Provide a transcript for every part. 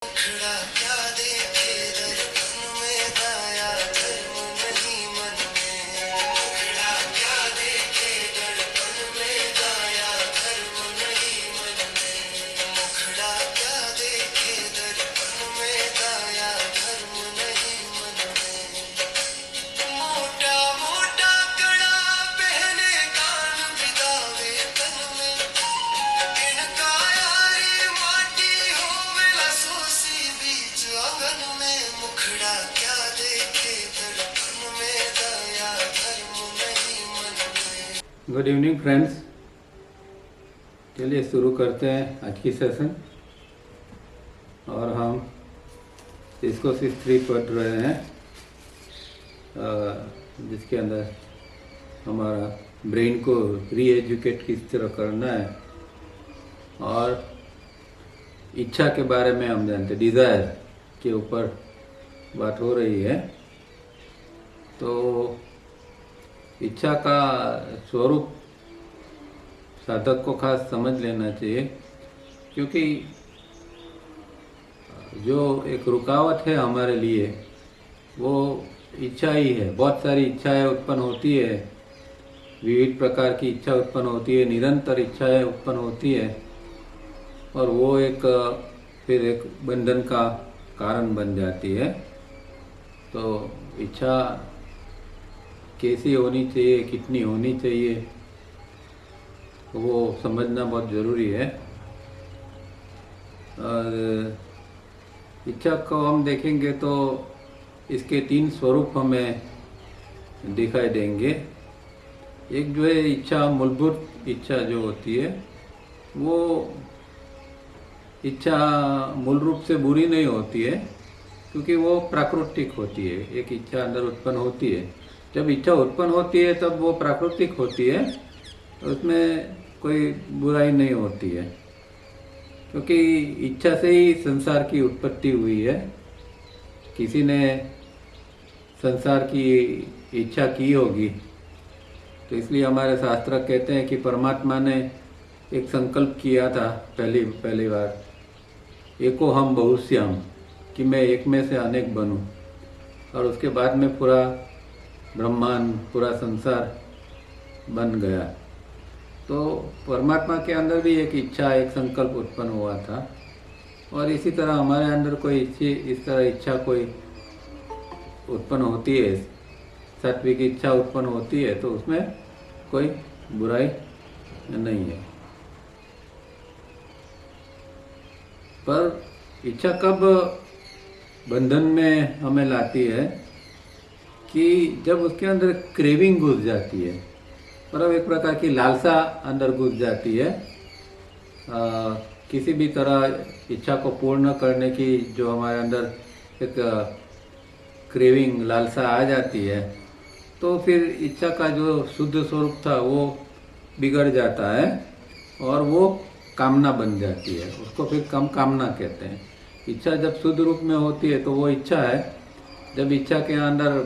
मुखड़ा क्या देखे दर्पण में दाया धर्म नहीं मन में। मुखड़ा क्या देखे दर्पण में दाया धर्म नहीं मन में। मुखड़ा क्या देखे दर्पण में दाया धर्म नहीं मन में। मोटा मोटा कड़ा पहने कान बिदावे तन में। इनका यारी माटी होवेला सोसी बीच आंगन में। मुखड़ा क्या देखे दर्पण में दाया धर्म नहीं मन में। गुड इवनिंग फ्रेंड्स, चलिए शुरू करते हैं आज की सेशन। और हम इसको 3 पढ़ रहे हैं, जिसके अंदर हमारा ब्रेन को री एजुकेट किस तरह करना है और इच्छा के बारे में हम जानते, डिज़ायर के ऊपर बात हो रही है। तो इच्छा का स्वरूप साधक को खास समझ लेना चाहिए, क्योंकि जो एक रुकावट है हमारे लिए वो इच्छा ही है। बहुत सारी इच्छाएं उत्पन्न होती है, विविध प्रकार की इच्छा उत्पन्न होती है, निरंतर इच्छाएं उत्पन्न होती है, और वो फिर एक बंधन का कारण बन जाती है। तो इच्छा कैसी होनी चाहिए, कितनी होनी चाहिए, वो समझना बहुत ज़रूरी है। और इच्छा को हम देखेंगे तो इसके 3 स्वरूप हमें दिखाई देंगे। एक जो है इच्छा, मूलभूत इच्छा जो होती है, वो इच्छा मूल रूप से बुरी नहीं होती है, क्योंकि वो प्राकृतिक होती है। एक इच्छा अंदर उत्पन्न होती है, जब इच्छा उत्पन्न होती है तब वो प्राकृतिक होती है, उसमें कोई बुराई नहीं होती है, क्योंकि इच्छा से ही संसार की उत्पत्ति हुई है। किसी ने संसार की इच्छा की होगी, तो इसलिए हमारे शास्त्र कहते हैं कि परमात्मा ने एक संकल्प किया था पहली बार, एको हम बहुश्याम, कि मैं एक में से अनेक बनूं। और उसके बाद में पूरा ब्रह्मांड, पूरा संसार बन गया। तो परमात्मा के अंदर भी एक इच्छा, एक संकल्प उत्पन्न हुआ था, और इसी तरह हमारे अंदर कोई इस तरह इच्छा कोई उत्पन्न होती है, सात्विक इच्छा उत्पन्न होती है, तो उसमें कोई बुराई नहीं है। पर इच्छा कब बंधन में हमें लाती है कि जब उसके अंदर क्रेविंग घुस जाती है, मतलब एक प्रकार की लालसा अंदर घुस जाती है। किसी भी तरह इच्छा को पूर्ण करने की जो हमारे अंदर एक क्रेविंग, लालसा आ जाती है, तो फिर इच्छा का जो शुद्ध स्वरूप था वो बिगड़ जाता है और वो कामना बन जाती है। उसको फिर कामना कहते हैं। इच्छा जब शुद्ध रूप में होती है तो वो इच्छा है। जब इच्छा के अंदर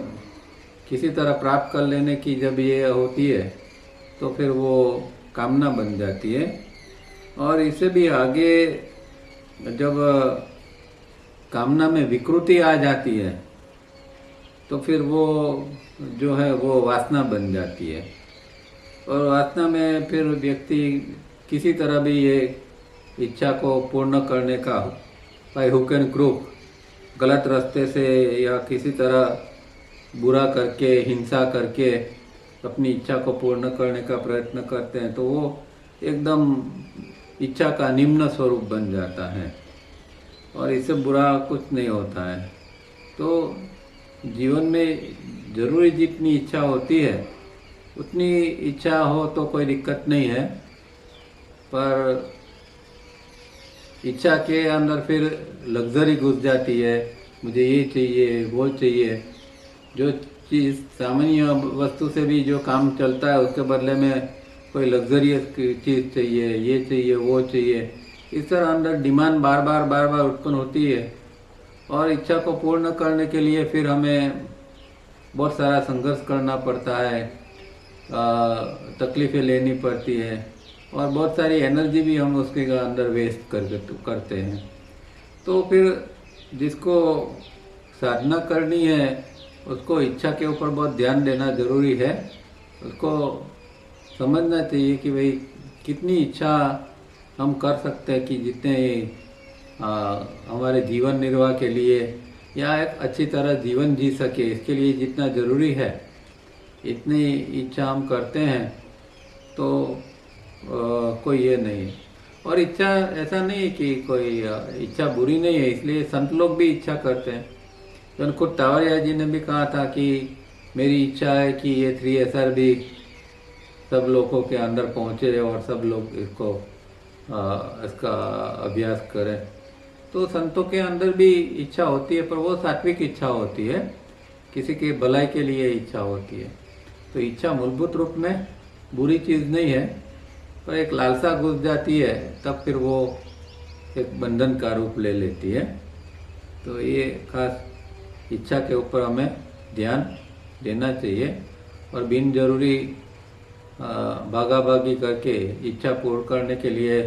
किसी तरह प्राप्त कर लेने की जब ये होती है तो फिर वो कामना बन जाती है। और इससे भी आगे जब कामना में विकृति आ जाती है तो फिर वो जो है वो वासना बन जाती है। और वासना में फिर व्यक्ति किसी तरह भी ये इच्छा को पूर्ण करने का बाय हुक एंड क्रूक, गलत रास्ते से या किसी तरह बुरा करके, हिंसा करके अपनी इच्छा को पूर्ण करने का प्रयत्न करते हैं, तो वो एकदम इच्छा का निम्न स्वरूप बन जाता है और इससे बुरा कुछ नहीं होता है। तो जीवन में जरूरी जितनी इच्छा होती है उतनी इच्छा हो तो कोई दिक्कत नहीं है, पर इच्छा के अंदर फिर लग्जरी घुस जाती है। मुझे ये चाहिए, वो चाहिए। जो चीज़ सामान्य वस्तु से भी जो काम चलता है उसके बदले में कोई लग्जरियस चीज़ चाहिए, ये चाहिए, वो चाहिए। इस तरह अंदर डिमांड बार बार उत्पन्न होती है और इच्छा को पूर्ण करने के लिए फिर हमें बहुत सारा संघर्ष करना पड़ता है, तकलीफ़ें लेनी पड़ती है और बहुत सारी एनर्जी भी हम उसके अंदर वेस्ट करते हैं। तो फिर जिसको साधना करनी है उसको इच्छा के ऊपर बहुत ध्यान देना जरूरी है। उसको समझना चाहिए कि भाई कितनी इच्छा हम कर सकते हैं कि जितने हमारे जीवन निर्वाह के लिए या एक अच्छी तरह जीवन जी सके, इसके लिए जितना ज़रूरी है इतनी इच्छा हम करते हैं। तो कोई ये नहीं। और इच्छा ऐसा नहीं है कि कोई इच्छा बुरी नहीं है, इसलिए संत लोग भी इच्छा करते हैं। तो खुद टावरिया जी ने भी कहा था कि मेरी इच्छा है कि ये 3SR भी सब लोगों के अंदर पहुँचे और सब लोग इसका अभ्यास करें। तो संतों के अंदर भी इच्छा होती है, पर वो सात्विक इच्छा होती है, किसी के भलाई के लिए इच्छा होती है। तो इच्छा मूलभूत रूप में बुरी चीज़ नहीं है, पर एक लालसा घुस जाती है तब फिर वो एक बंधन का रूप ले लेती है। तो ये खास इच्छा के ऊपर हमें ध्यान देना चाहिए और बिन जरूरी भागा भागी करके इच्छा पूर्ण करने के लिए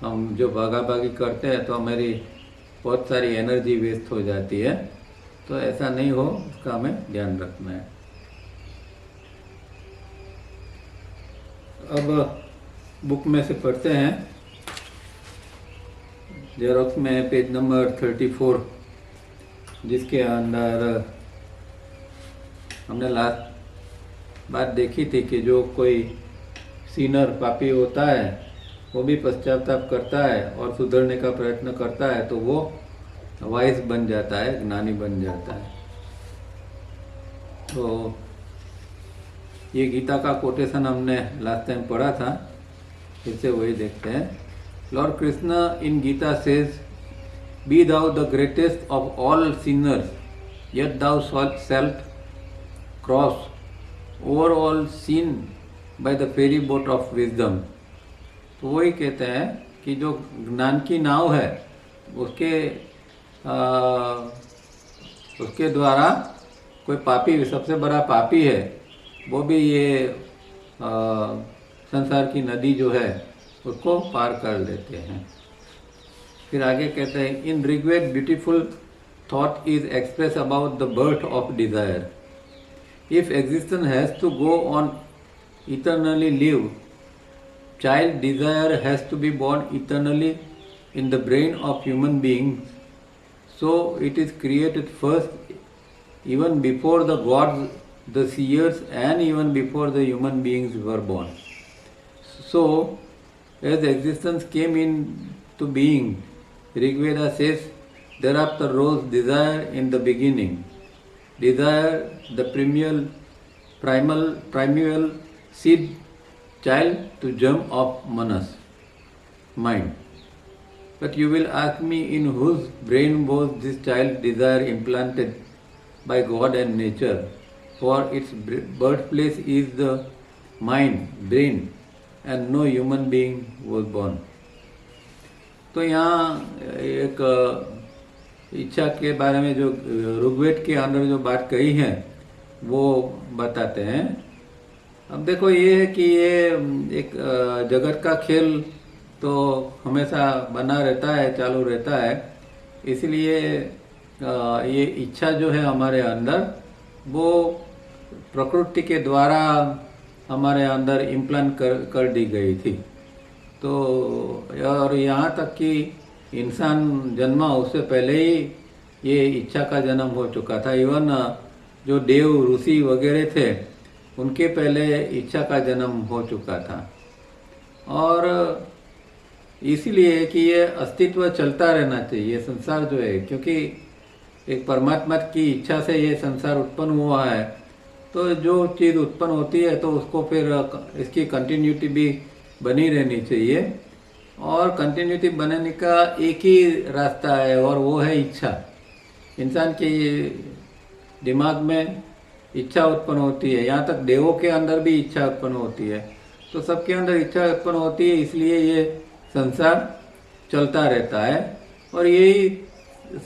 हम जो भागा भागी करते हैं तो हमारी बहुत सारी एनर्जी वेस्ट हो जाती है। तो ऐसा नहीं हो, उसका हमें ध्यान रखना है। अब बुक में से पढ़ते हैं। जेरोक्स में पेज नंबर 34, जिसके अंदर हमने लास्ट बात देखी थी कि जो कोई सीनर पापी होता है वो भी पश्चाताप करता है और सुधरने का प्रयत्न करता है तो वो वाइस बन जाता है, ज्ञानी बन जाता है। तो ये गीता का कोटेशन हमने लास्ट टाइम पढ़ा था, फिर से वही देखते हैं। Lord Krishna in Gita says, be thou the greatest of all sinners, yet thou shalt cross over all sin by the ferry boat of wisdom। तो वही कहते हैं कि जो ज्ञान की नाव है उसके द्वारा कोई पापी, सबसे बड़ा पापी है, वो भी ये संसार की नदी जो है उसको पार कर लेते हैं। फिर आगे कहते हैं, in Rigveda beautiful thought is express about the birth of desire. If existence has to go on eternally live, child desire has to be born eternally in the brain of human beings, so it is created first, even before the gods, the seers, and even before the human beings were born. So as existence came into being, Rigveda says, thereafter rose desire in the beginning. Desire, the primeval seed child to germ of manas, mind. But you will ask me, in whose brain was this child desire implanted by God and nature? For its birthplace is the mind, brain, and no human being was born. तो यहाँ एक इच्छा के बारे में जो ऋग्वेद के अंदर जो बात कही है वो बताते हैं। अब देखो ये है कि ये एक जगत का खेल तो हमेशा बना रहता है, चालू रहता है, इसलिए ये इच्छा जो है हमारे अंदर वो प्रकृति के द्वारा हमारे अंदर इम्प्लांट कर दी गई थी। तो और यहाँ तक कि इंसान जन्मा उससे पहले ही ये इच्छा का जन्म हो चुका था। इवन जो देव ऋषि वगैरह थे उनके पहले इच्छा का जन्म हो चुका था। और इसीलिए कि ये अस्तित्व चलता रहना चाहिए संसार जो है, क्योंकि एक परमात्मा की इच्छा से ये संसार उत्पन्न हुआ है। तो जो चीज़ उत्पन्न होती है तो उसको फिर इसकी कंटिन्यूटी भी बनी रहनी चाहिए, और कंटिन्यूटी बनाने का एक ही रास्ता है और वो है इच्छा। इंसान के दिमाग में इच्छा उत्पन्न होती है, यहाँ तक देवों के अंदर भी इच्छा उत्पन्न होती है। तो सबके अंदर इच्छा उत्पन्न होती है, इसलिए ये संसार चलता रहता है। और यही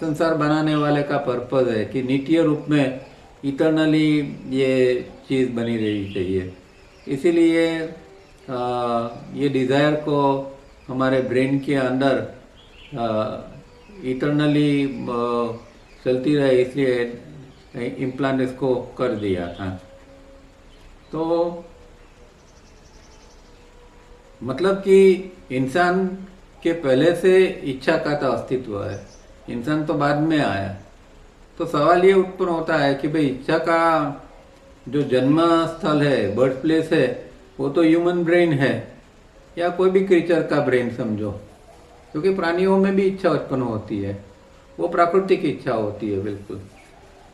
संसार बनाने वाले का पर्पज़ है कि नित्य रूप में इटर्नली ये चीज़ बनी रहनी चाहिए। इसीलिए ये डिज़ायर को हमारे ब्रेन के अंदर इटरनली चलती रहे, इसलिए इम्प्लांट इसको कर दिया था। तो मतलब कि इंसान के पहले से इच्छा का तो अस्तित्व है, इंसान तो बाद में आया। तो सवाल ये उत्पन्न होता है कि भाई इच्छा का जो जन्म स्थल है, बर्थ प्लेस है, वो तो ह्यूमन ब्रेन है या कोई भी क्रीचर का ब्रेन समझो, क्योंकि प्राणियों में भी इच्छा उत्पन्न होती है, वो प्राकृतिक इच्छा होती है बिल्कुल।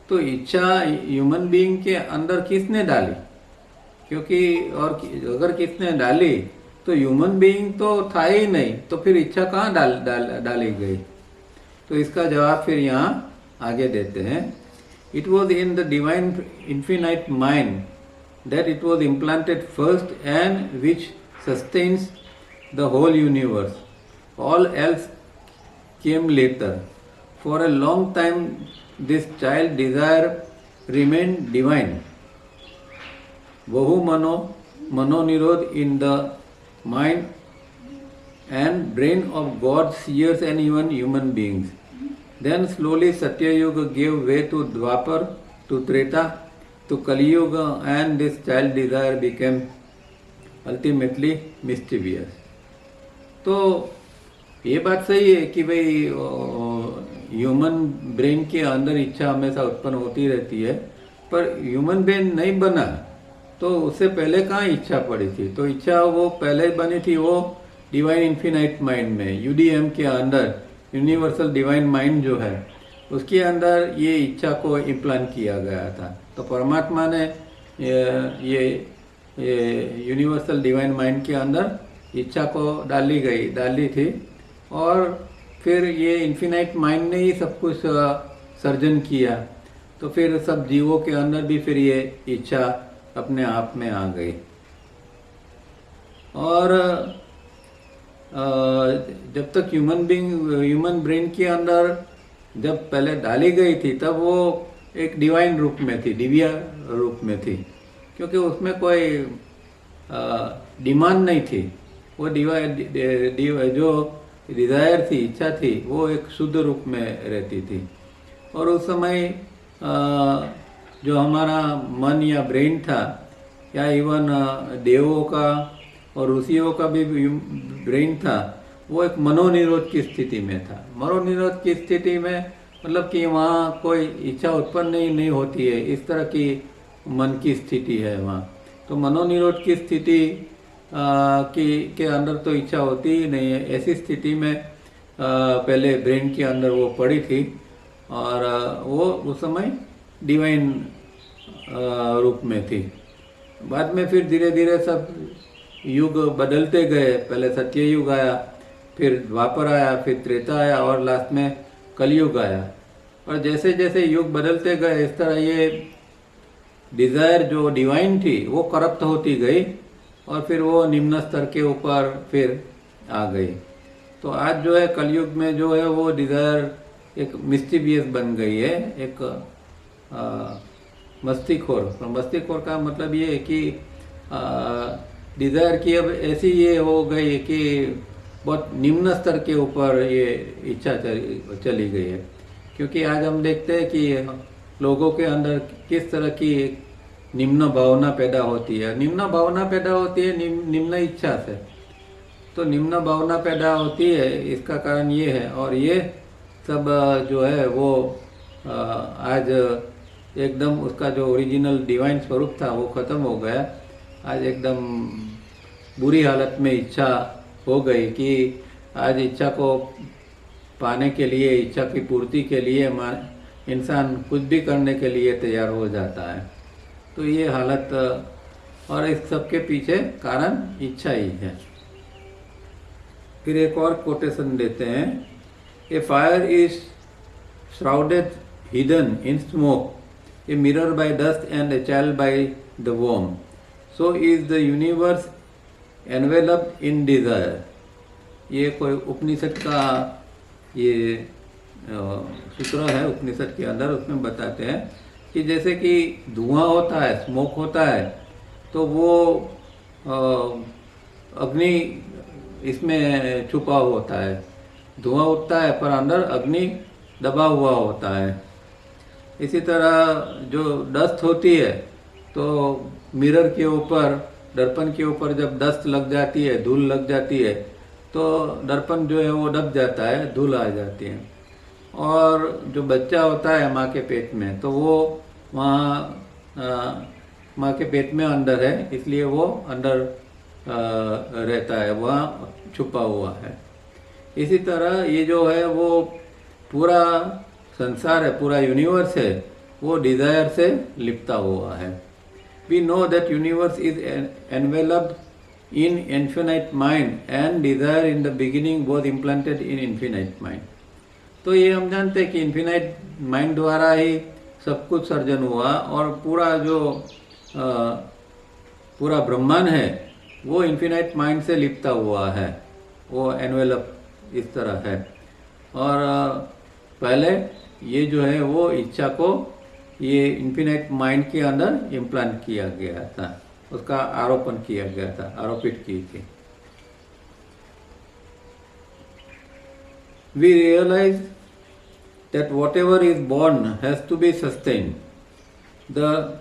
तो इच्छा ह्यूमन बीइंग के अंदर किसने डाली? क्योंकि और अगर किसने डाली तो ह्यूमन बीइंग तो था ही नहीं, तो फिर इच्छा कहाँ डाली गई? तो इसका जवाब फिर यहाँ आगे देते हैं। It was in the divine infinite mind that it was implanted first and which sustains the whole universe, all else came later. For a long time this child desire remained divine. Bahu manonirodh in the mind and brain of gods, seers and even human beings. Then slowly Satya Yuga gave way to Dwapar, to Treta, to Kali Yuga, and this child desire became ultimately mischievous. तो ये बात सही है कि भाई human brain के अंदर इच्छा हमेशा उत्पन्न होती रहती है, पर ह्यूमन ब्रेन नहीं बना तो उससे पहले कहाँ इच्छा पड़ी थी? तो इच्छा वो पहले बनी थी वो डिवाइन इन्फिनाइट माइंड में, यूडीएम के अंदर, यूनिवर्सल डिवाइन माइंड जो है उसके अंदर ये इच्छा को इम्प्लांट किया गया था। तो परमात्मा ने ये यूनिवर्सल डिवाइन माइंड के अंदर इच्छा को डाली थी, और फिर ये इन्फिनाइट माइंड ने ही सब कुछ सर्जन किया। तो फिर सब जीवों के अंदर भी फिर ये इच्छा अपने आप में आ गई। और जब तक ह्यूमन ब्रेन के अंदर जब पहले डाली गई थी तब वो एक डिवाइन रूप में थी, दिव्य रूप में थी, क्योंकि उसमें कोई डिमांड नहीं थी। वो जो डिज़ायर थी, इच्छा थी, वो एक शुद्ध रूप में रहती थी। और उस समय जो हमारा मन या ब्रेन था, या इवन देवों का और ऋषियों का भी ब्रेन था, वो एक मनोनिरोध की स्थिति में था। मनोनिरोध की स्थिति में मतलब कि वहाँ कोई इच्छा उत्पन्न नहीं होती है, इस तरह की मन की स्थिति है वहाँ। तो मनोनिरोध की स्थिति के अंदर तो इच्छा होती ही नहीं है। ऐसी स्थिति में पहले ब्रेन के अंदर वो पड़ी थी, और वो उस समय डिवाइन रूप में थी। बाद में फिर धीरे धीरे सब युग बदलते गए। पहले सत्य युग आया, फिर द्वापर आया, फिर त्रेता आया, और लास्ट में कलयुग आया। और जैसे जैसे युग बदलते गए इस तरह ये डिज़ायर जो डिवाइन थी वो करप्ट होती गई, और फिर वो निम्न स्तर के ऊपर फिर आ गई। तो आज जो है कलयुग में जो है वो डिज़ायर एक मिस्टीवियस बन गई है, एक मस्तीखोर। तो मस्तीखोर का मतलब ये है कि डिज़ायर की अब ऐसी ये हो गई कि बहुत निम्न स्तर के ऊपर ये इच्छा चली गई है। क्योंकि आज हम देखते हैं कि लोगों के अंदर किस तरह की निम्न भावना पैदा होती है। निम्न भावना पैदा होती है निम्न इच्छा से। तो निम्न भावना पैदा होती है, इसका कारण ये है। और ये सब जो है वो आज एकदम उसका जो ओरिजिनल डिवाइन स्वरूप था वो ख़त्म हो गया। आज एकदम बुरी हालत में इच्छा हो गई कि आज इच्छा को पाने के लिए, इच्छा की पूर्ति के लिए इंसान कुछ भी करने के लिए तैयार हो जाता है। तो ये हालत, और इस सब के पीछे कारण इच्छा ही है। फिर एक और कोटेशन देते हैं, a fire is shrouded hidden in smoke, a mirror by dust and a child by the वॉर्म, so is the universe enveloped in desire. ये कोई उपनिषद का ये सूत्र है उपनिषद के अंदर, उसमें बताते हैं कि जैसे कि धुआं होता है, स्मोक होता है, तो वो अग्नि इसमें छुपा होता है। धुआं उठता है पर अंदर अग्नि दबा हुआ होता है। इसी तरह जो डस्ट होती है तो मिरर के ऊपर, दर्पण के ऊपर जब डस्ट लग जाती है, धूल लग जाती है, तो दर्पण जो है वो दब जाता है, धूल आ जाती है। और जो बच्चा होता है माँ के पेट में, तो वो वहाँ माँ के पेट में अंदर है, इसलिए वो अंदर रहता है, वहाँ छुपा हुआ है। इसी तरह ये जो है वो पूरा संसार है, पूरा यूनिवर्स है, वो डिजायर से लिपटा हुआ है। We know that universe is enveloped in infinite mind and desire in the beginning was implanted in infinite mind. तो ये हम जानते हैं कि इन्फिनाइट माइंड द्वारा ही सब कुछ सर्जन हुआ, और पूरा जो पूरा ब्रह्मांड है वो इन्फिनाइट माइंड से लिपटा हुआ है, वो एनवेलप इस तरह है। और पहले ये जो है वो इच्छा को ये इन्फिनाइट माइंड के अंदर इम्प्लांट किया गया था, उसका आरोपण किया गया था, आरोपित की थी। We realize that whatever is born has to be sustained. The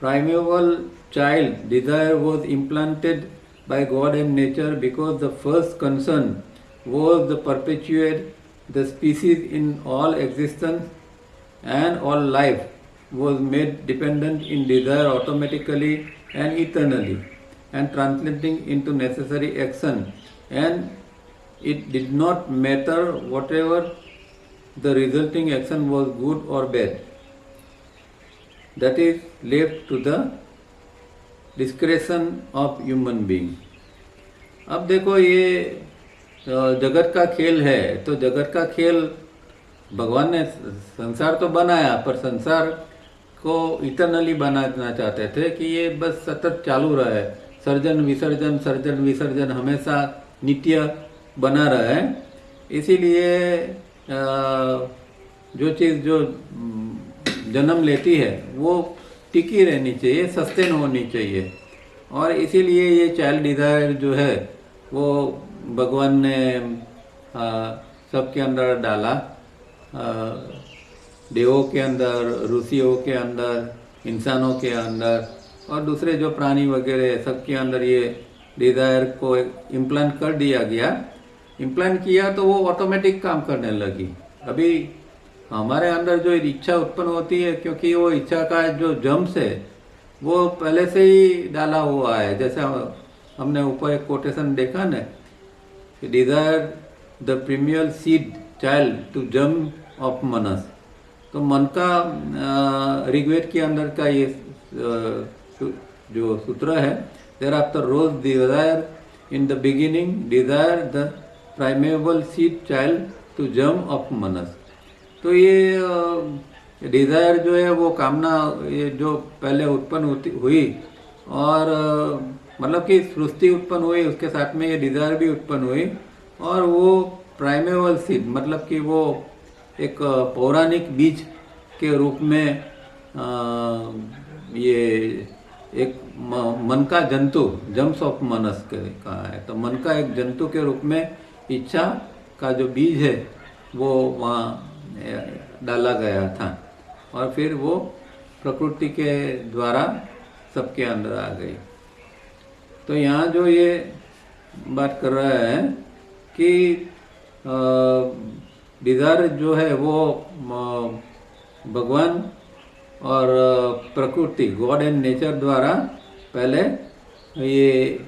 primeval child desire was implanted by God and nature because the first concern was to perpetuate the species in all existence, and all life was made dependent in desire automatically and eternally, and translating into necessary action, and it did not matter whatever the resulting action was good or bad. That is left to the discretion of human being. अब देखो ये जगत का खेल है, तो जगत का खेल भगवान ने संसार तो बनाया, पर संसार को इटरनली बनाना चाहते थे कि ये बस सतत चालू रहे, सर्जन विसर्जन सर्जन विसर्जन हमेशा नित्य बना रहे। इसीलिए जो चीज़ जो जन्म लेती है वो टिकी रहनी चाहिए, सस्टेन होनी चाहिए। और इसीलिए ये चाइल्ड डिजायर जो है वो भगवान ने सबके अंदर डाला, देवों के अंदर, ऋषियों के अंदर, इंसानों के अंदर, और दूसरे जो प्राणी वगैरह सबके अंदर ये डिजायर को इम्प्लांट कर दिया गया। इम्प्लांट किया तो वो ऑटोमेटिक काम करने लगी। अभी हमारे अंदर जो इच्छा उत्पन्न होती है, क्योंकि वो इच्छा का जो जम्स है वो पहले से ही डाला हुआ है। जैसे हमने ऊपर एक कोटेशन देखा ना, desire the primal seed child to germ of manas. तो मन का ऋग्वेद के अंदर का ये जो सूत्र है, thereafter rose desire in the beginning desire the primal seed child to germ of manas. तो ये डिजायर जो है वो कामना, ये जो पहले उत्पन्न हुई, और मतलब कि सृष्टि उत्पन्न हुई, उसके साथ में ये डिजायर भी उत्पन्न हुई, और वो प्राइमेबल सीड मतलब कि वो एक पौराणिक बीज के रूप में ये एक मन का जंतु, जम्स ऑफ मनस कहा है। तो मन का एक जंतु के रूप में इच्छा का जो बीज है वो वहाँ डाला गया था, और फिर वो प्रकृति के द्वारा सबके अंदर आ गई। तो यहाँ जो ये बात कर रहा है कि डिजायर जो है वो भगवान और प्रकृति, गॉड एंड नेचर द्वारा पहले ये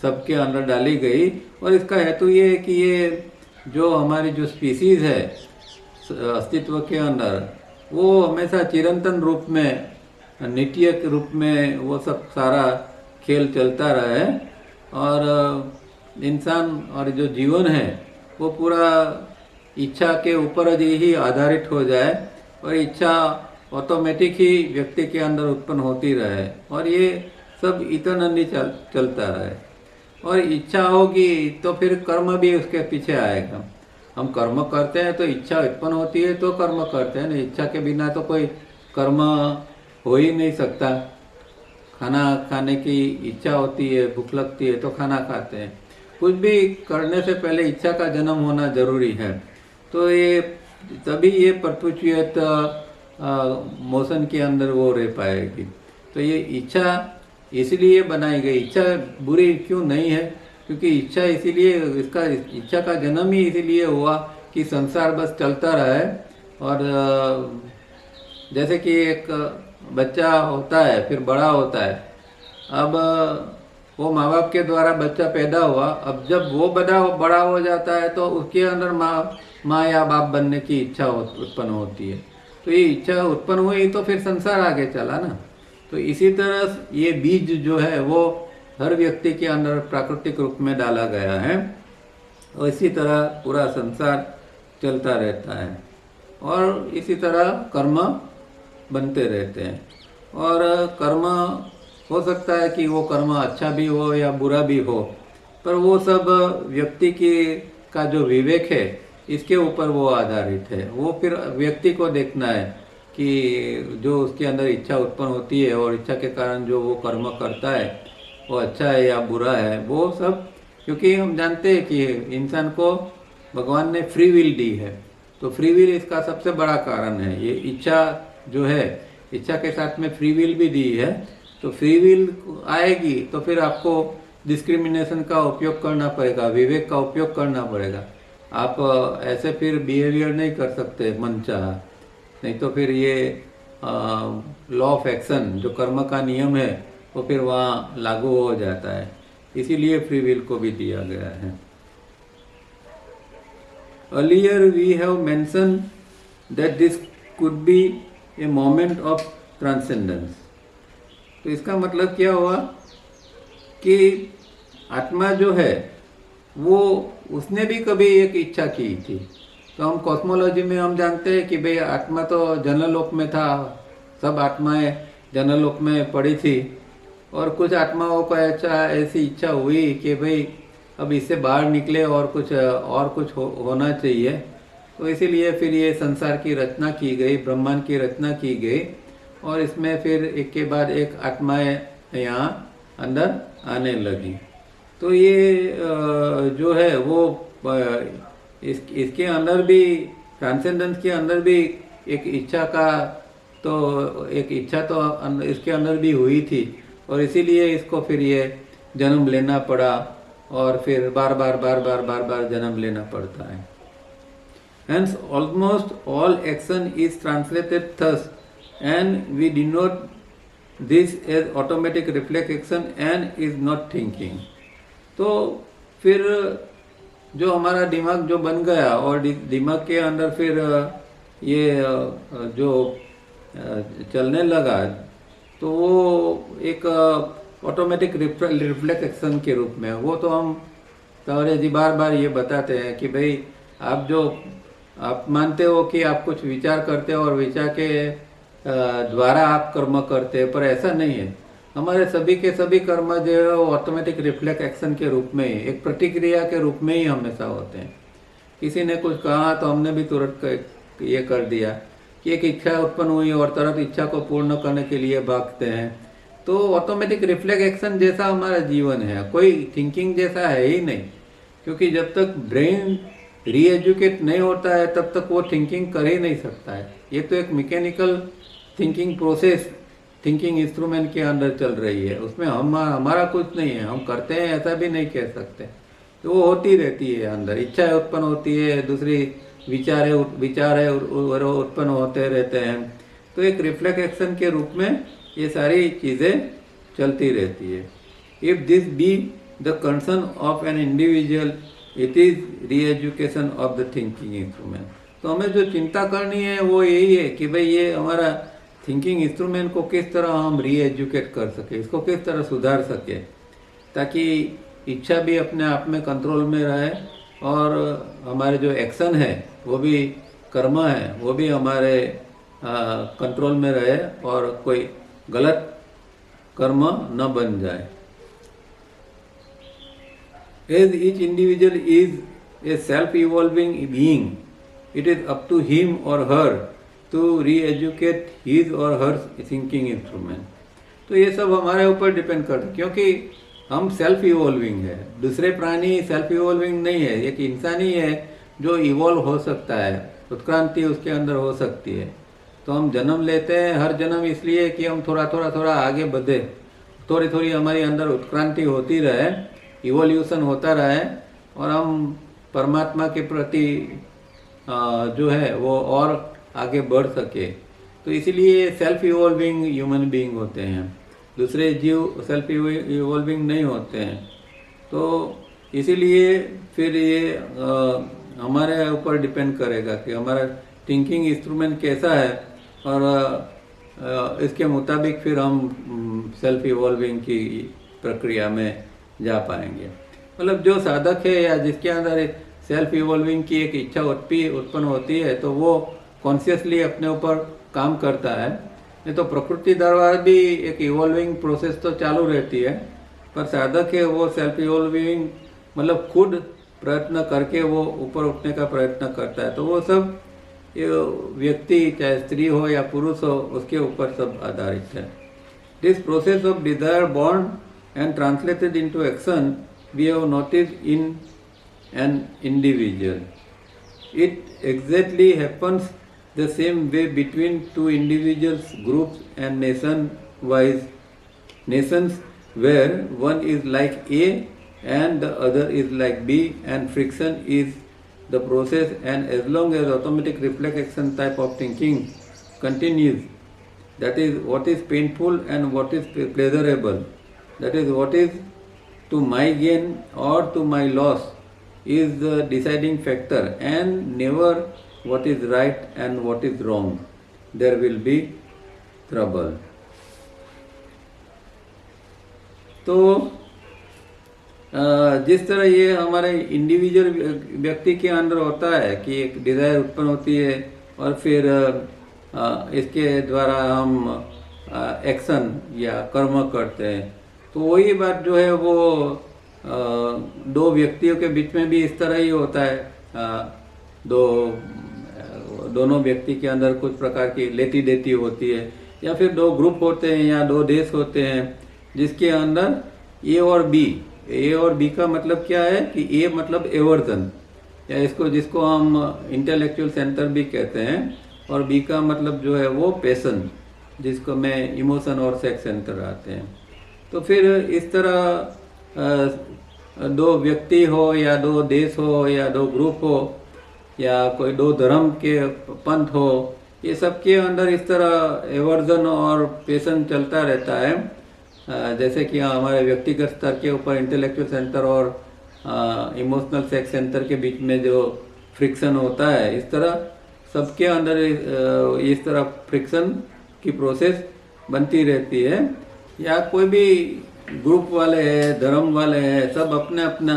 सबके अंदर डाली गई। और इसका हेतु ये है कि ये जो हमारी जो स्पीसीज है अस्तित्व के अंदर, वो हमेशा चिरंतन रूप में, नित्य के रूप में वो सब सारा खेल चलता रहे, और इंसान और जो जीवन है वो पूरा इच्छा के ऊपर ही आधारित हो जाए, और इच्छा ऑटोमेटिक ही व्यक्ति के अंदर उत्पन्न होती रहे, और ये सब इतनी चलता रहे। और इच्छा होगी तो फिर कर्म भी उसके पीछे आएगा। हम कर्म करते हैं तो इच्छा उत्पन्न होती है तो कर्म करते हैं ना, इच्छा के बिना तो कोई कर्म हो ही नहीं सकता। खाना खाने की इच्छा होती है, भूख लगती है तो खाना खाते हैं, कुछ भी करने से पहले इच्छा का जन्म होना जरूरी है। तो ये तभी ये परपेचुएट मोशन के अंदर वो रह पाएगी। तो ये इच्छा इसलिए बनाई गई। इच्छा बुरी क्यों नहीं है? क्योंकि इच्छा इसीलिए, इसका इच्छा का जन्म ही इसीलिए हुआ कि संसार बस चलता रहे। और जैसे कि एक बच्चा होता है, फिर बड़ा होता है। अब वो माँ बाप के द्वारा बच्चा पैदा हुआ। अब जब वो बड़ा हो जाता है तो उसके अंदर माँ या बाप बनने की इच्छा उत्पन्न होती है। तो ये इच्छा उत्पन्न हुई तो फिर संसार आगे चला ना। तो इसी तरह ये बीज जो है वो हर व्यक्ति के अंदर प्राकृतिक रूप में डाला गया है, और इसी तरह पूरा संसार चलता रहता है। और इसी तरह कर्म बनते रहते हैं। और कर्म हो सकता है कि वो कर्म अच्छा भी हो या बुरा भी हो, पर वो सब व्यक्ति का जो विवेक है इसके ऊपर वो आधारित है। वो फिर व्यक्ति को देखना है कि जो उसके अंदर इच्छा उत्पन्न होती है और इच्छा के कारण जो वो कर्म करता है वो अच्छा है या बुरा है, वो सब। क्योंकि हम जानते हैं कि इंसान को भगवान ने फ्री विल दी है, तो फ्री विल इसका सबसे बड़ा कारण है। ये इच्छा जो है, इच्छा के साथ में फ्री विल भी दी है। तो फ्री विल आएगी तो फिर आपको डिस्क्रिमिनेशन का उपयोग करना पड़ेगा, विवेक का उपयोग करना पड़ेगा। आप ऐसे फिर बिहेवियर नहीं कर सकते मनचाहा, नहीं तो फिर ये लॉ ऑफ एक्शन जो कर्म का नियम है वो फिर वहाँ लागू हो जाता है। इसीलिए फ्री विल को भी दिया गया है। Earlier we have mentioned that this could be a moment of transcendence। तो इसका मतलब क्या हुआ कि आत्मा जो है वो उसने भी कभी एक इच्छा की थी। तो हम कॉस्मोलॉजी में हम जानते हैं कि भाई आत्मा तो जनलोक में था, सब आत्माएं जनलोक में पड़ी थी, और कुछ आत्माओं को ऐसी इच्छा हुई कि भाई अब इससे बाहर निकले और कुछ होना चाहिए। तो इसीलिए फिर ये संसार की रचना की गई, ब्रह्मांड की रचना की गई, और इसमें फिर एक के बाद एक आत्माएं यहाँ अंदर आने लगी। तो ये जो है वो इसके अंदर भी, ट्रांसेंडेंस के अंदर भी एक इच्छा तो इसके अंदर भी हुई थी, और इसीलिए इसको फिर ये जन्म लेना पड़ा, और फिर बार बार जन्म लेना पड़ता है। Hence almost all action is translated thus, and we denote this as automatic reflex action and is not thinking। तो फिर जो हमारा दिमाग जो बन गया, और दिमाग के अंदर फिर ये जो चलने लगा, तो वो एक ऑटोमेटिक रिफ्लेक्स एक्शन के रूप में, वो तो हम तावरे जी बार ये बताते हैं कि भाई आप मानते हो कि आप कुछ विचार करते हो और विचार के द्वारा आप कर्म करते हैं, पर ऐसा नहीं है। हमारे सभी के सभी कर्म जो है वो ऑटोमेटिक रिफ्लेक्स एक्शन के रूप में ही, एक प्रतिक्रिया के रूप में ही हमेशा होते हैं। किसी ने कुछ कहा तो हमने भी तुरंत ये कर दिया कि एक इच्छा उत्पन्न हुई और तुरंत इच्छा को पूर्ण करने के लिए भागते हैं। तो ऑटोमेटिक रिफ्लेक्स एक्शन जैसा हमारा जीवन है, कोई थिंकिंग जैसा है ही नहीं। क्योंकि जब तक ब्रेन रीएजुकेट नहीं होता है तब तक वो थिंकिंग कर ही नहीं सकता है। ये तो एक mechanical thinking process thinking instrument के अंदर चल रही है, उसमें हमारा कुछ नहीं है, हम करते हैं ऐसा भी नहीं कह सकते। तो वो होती रहती है अंदर, इच्छाएं उत्पन्न होती है, दूसरी विचार है उत्पन्न होते रहते हैं। तो एक रिफ्लेक्स एक्शन के रूप में ये सारी चीज़ें चलती रहती है। If this be the concern of N individual, it is re-education of the thinking instrument. तो हमें जो चिंता करनी है वो यही है कि भाई ये हमारा थिंकिंग इंस्ट्रूमेंट को किस तरह हम रीएजुकेट कर सके, इसको किस तरह सुधार सके, ताकि इच्छा भी अपने आप में कंट्रोल में रहे, और हमारे जो एक्शन है वो भी कर्म है वो भी हमारे कंट्रोल में रहे, और कोई गलत कर्म न बन जाए। As each individual is a self-evolving being, it is up to him or her to re-educate his or her thinking instrument। तो ये सब हमारे ऊपर डिपेंड करता है, क्योंकि हम सेल्फ इवॉल्विंग है, दूसरे प्राणी सेल्फ इवॉल्विंग नहीं है, एक इंसान ही है जो इवॉल्व हो सकता है, उत्क्रांति उसके अंदर हो सकती है। तो हम जन्म लेते हैं हर जन्म इसलिए कि हम थोड़ा थोड़ा थोड़ा आगे बढ़े, थोड़ी थोड़ी हमारे अंदर उत्क्रांति होती रहे, इवोल्यूशन होता रहे, और हम परमात्मा के प्रति जो है वो और आगे बढ़ सके। तो इसीलिए सेल्फ इवॉल्विंग ह्यूमन बीइंग होते हैं, दूसरे जीव सेल्फ इवॉल्विंग नहीं होते हैं। तो इसीलिए फिर ये हमारे ऊपर डिपेंड करेगा कि हमारा थिंकिंग इंस्ट्रूमेंट कैसा है, और इसके मुताबिक फिर हम सेल्फ इवॉल्विंग की प्रक्रिया में जा पाएंगे। मतलब जो साधक है या जिसके अंदर सेल्फ इवॉल्विंग की एक इच्छा उत्पन्न होती है, तो वो कॉन्शियसली अपने ऊपर काम करता है। नहीं तो प्रकृति द्वारा भी एक इवॉल्विंग प्रोसेस तो चालू रहती है, पर साधक है वो सेल्फ इवॉल्विंग मतलब खुद प्रयत्न करके वो ऊपर उठने का प्रयत्न करता है। तो वो सब व्यक्ति चाहे स्त्री हो या पुरुष हो उसके ऊपर सब आधारित है। This process of desire born and translated into action we have noticed in an individual. It exactly happens the same way between two individuals, groups and nations where one is like A and the other is like B, and friction is the process, and as long as automatic reflex action type of thinking continues, that is what is painful and what is pleasurable, that is what is to my gain or to my loss is the deciding factor, and never what is right and what is wrong. There will be trouble. तो जिस तरह ये हमारे individual व्यक्ति के अंदर होता है कि एक डिजायर उत्पन्न होती है और फिर इसके द्वारा हम एक्शन या कर्म करते हैं, तो वही बात जो है वो दो व्यक्तियों के बीच में भी इस तरह ही होता है। दोनों व्यक्ति के अंदर कुछ प्रकार की लेती देती होती है, या फिर दो ग्रुप होते हैं या दो देश होते हैं जिसके अंदर ए और बी, ए और बी का मतलब क्या है कि ए मतलब एवर्जन, या इसको जिसको हम इंटेलेक्चुअल सेंटर भी कहते हैं, और बी का मतलब जो है वो पैशन, जिसको में इमोशन और सेक्स सेंटर आते हैं। तो फिर इस तरह दो व्यक्ति हो या दो देश हो या दो ग्रुप हो या कोई दो धर्म के पंथ हो, ये सब के अंदर इस तरह एवर्जन और पैशन चलता रहता है। जैसे कि हमारे व्यक्तिगत स्तर के ऊपर इंटेलेक्चुअल सेंटर और इमोशनल सेक्स सेंटर के बीच में जो फ्रिक्शन होता है, इस तरह सबके अंदर इस तरह फ्रिक्शन की प्रोसेस बनती रहती है। या कोई भी ग्रुप वाले हैं, धर्म वाले हैं, सब अपने अपना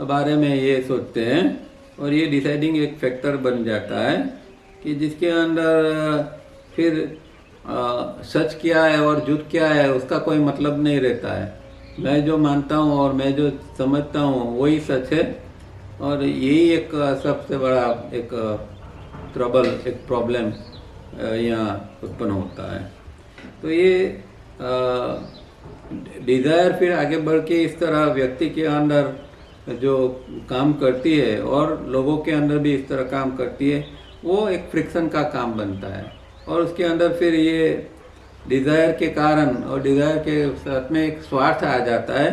बारे में ये सोचते हैं, और ये डिसाइडिंग एक फैक्टर बन जाता है कि जिसके अंदर फिर सच क्या है और झूठ क्या है उसका कोई मतलब नहीं रहता है। मैं जो मानता हूँ और मैं जो समझता हूँ वही सच है, और यही एक सबसे बड़ा एक ट्रबल, एक प्रॉब्लम यहाँ उत्पन्न होता है। तो ये डिज़ायर फिर आगे बढ़ के इस तरह व्यक्ति के अंदर जो काम करती है और लोगों के अंदर भी इस तरह काम करती है, वो एक फ्रिक्शन का काम बनता है। और उसके अंदर फिर ये डिज़ायर के कारण और डिज़ायर के साथ में एक स्वार्थ आ जाता है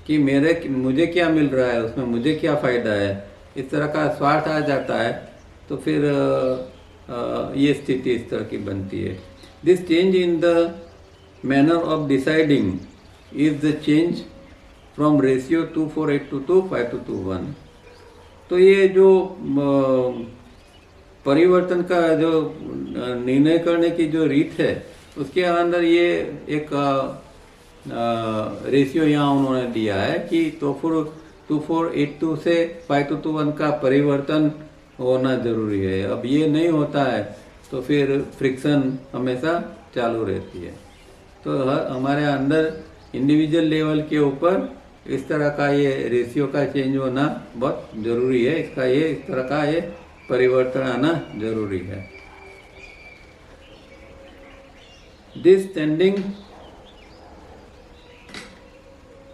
कि मुझे क्या मिल रहा है, उसमें मुझे क्या फ़ायदा है, इस तरह का स्वार्थ आ जाता है। तो फिर ये स्थिति इस तरह की बनती है। This change in the manner of deciding is the change from ratio 2:4:8:2 5:2:1। तो ये जो परिवर्तन का जो निर्णय करने की जो रीत है, उसके अंदर ये एक रेशियो यहाँ उन्होंने दिया है कि 2:4:8:2 से 5:2:1 का परिवर्तन होना जरूरी है। अब ये नहीं होता है तो फिर फ्रिक्शन हमेशा चालू रहती है। तो हमारे अंदर इंडिविजुअल लेवल के ऊपर इस तरह का ये रेशियो का चेंज होना बहुत ज़रूरी है, इसका ये इस तरह का ये परिवर्तन आना जरूरी है। This tending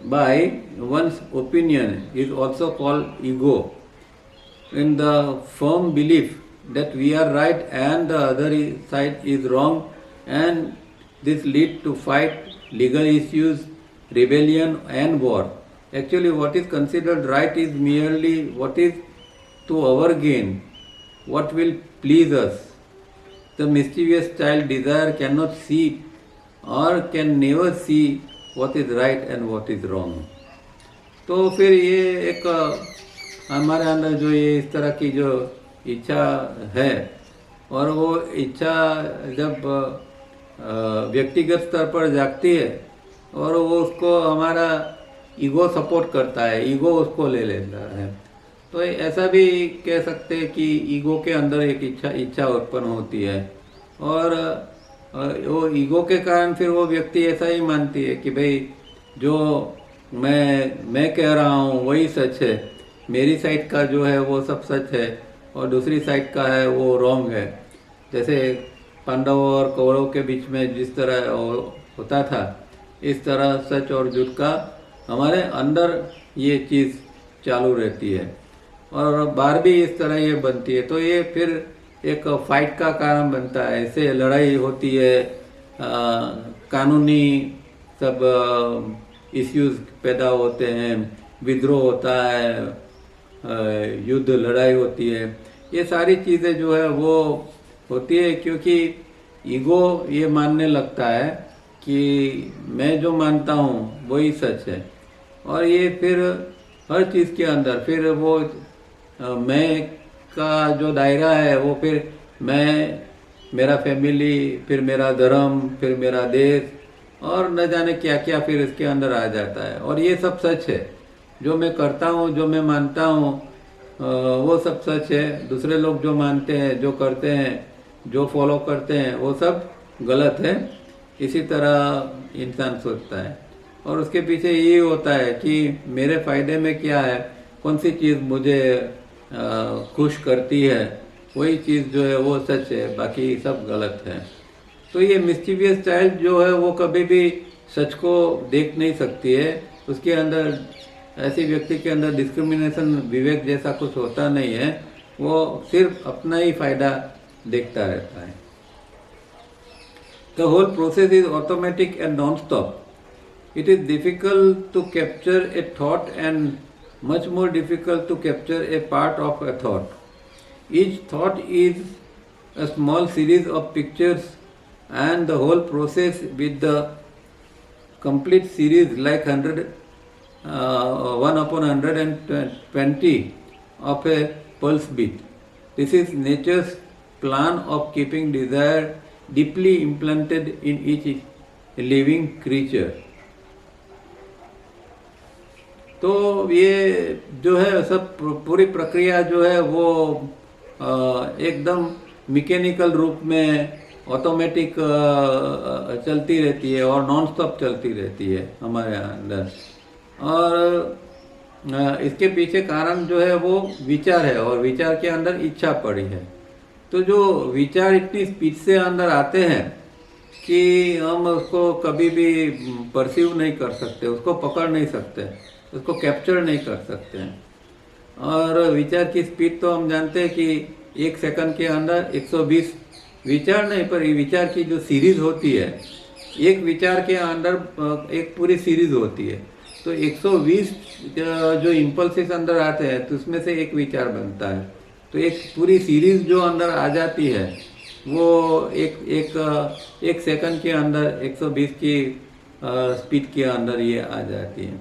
by one's opinion is also called ego. In the firm belief that we are right and the other side is wrong, and this lead to fight, legal issues, rebellion and war. Actually what is considered right is merely what is to our gain, what will please us. The mischievous child desire cannot see or can never see what is right and what is wrong. तो फिर ये एक हमारे अंदर जो ये इस तरह की जो इच्छा है, और वो इच्छा जब व्यक्तिगत स्तर पर जागती है और वो उसको हमारा ईगो सपोर्ट करता है, ईगो उसको ले लेता है, तो ऐसा भी कह सकते हैं कि ईगो के अंदर एक इच्छा उत्पन्न होती है। और वो ईगो के कारण फिर वो व्यक्ति ऐसा ही मानती है कि भाई जो मैं कह रहा हूँ वही सच है, मेरी साइड का जो है वो सब सच है और दूसरी साइड का है वो रॉन्ग है। जैसे पांडवों और कौरवों के बीच में जिस तरह होता था, इस तरह सच और झूठ का हमारे अंदर ये चीज़ चालू रहती है और बाहर भी इस तरह ये बनती है। तो ये फिर एक फाइट का कारण बनता है, ऐसे लड़ाई होती है, कानूनी सब इश्यूज पैदा होते हैं, विद्रोह होता है, युद्ध लड़ाई होती है। ये सारी चीज़ें जो है वो होती है क्योंकि ईगो ये मानने लगता है कि मैं जो मानता हूँ वही सच है। और ये फिर हर चीज़ के अंदर फिर वो मैं का जो दायरा है वो फिर मैं, मेरा फैमिली, फिर मेरा धर्म, फिर मेरा देश और न जाने क्या क्या फिर इसके अंदर आ जाता है। और ये सब सच है, जो मैं करता हूँ, जो मैं मानता हूँ वो सब सच है। दूसरे लोग जो मानते हैं, जो करते हैं, जो फॉलो करते हैं वो सब गलत है। इसी तरह इंसान सोचता है और उसके पीछे ये होता है कि मेरे फ़ायदे में क्या है, कौन सी चीज़ मुझे खुश करती है, वही चीज़ जो है वो सच है, बाकी सब गलत है। तो ये मिस्टीवियस चाइल्ड जो है वो कभी भी सच को देख नहीं सकती है। उसके अंदर, ऐसी व्यक्ति के अंदर डिस्क्रिमिनेशन, विवेक जैसा कुछ होता नहीं है, वो सिर्फ अपना ही फायदा देखता रहता है। The whole process is automatic and non-stop. It is difficult to capture a thought and much more difficult to capture a part of a thought. Each thought is a small series of pictures and the whole process with the complete series like 1/120 of a pulse beat. This is nature's plan of keeping desire deeply implanted in each living creature. तो ये जो है सब पूरी प्रक्रिया जो है वो एकदम मैकेनिकल रूप में ऑटोमेटिक चलती रहती है और नॉन स्टॉप चलती रहती है हमारे अंदर। और इसके पीछे कारण जो है वो विचार है और विचार के अंदर इच्छा पड़ी है। तो जो विचार इतनी स्पीड से अंदर आते हैं कि हम उसको कभी भी परसीव नहीं कर सकते, उसको पकड़ नहीं सकते, उसको कैप्चर नहीं कर सकते हैं। और विचार की स्पीड तो हम जानते हैं कि 1 सेकंड के अंदर 120 विचार नहीं, पर विचार की जो सीरीज होती है, एक विचार के अंदर एक पूरी सीरीज होती है। तो 120 जो इम्पल्सेस अंदर आते हैं तो उसमें से एक विचार बनता है। तो एक पूरी सीरीज जो अंदर आ जाती है वो एक सेकंड के अंदर 120 की स्पीड के अंदर ये आ जाती है।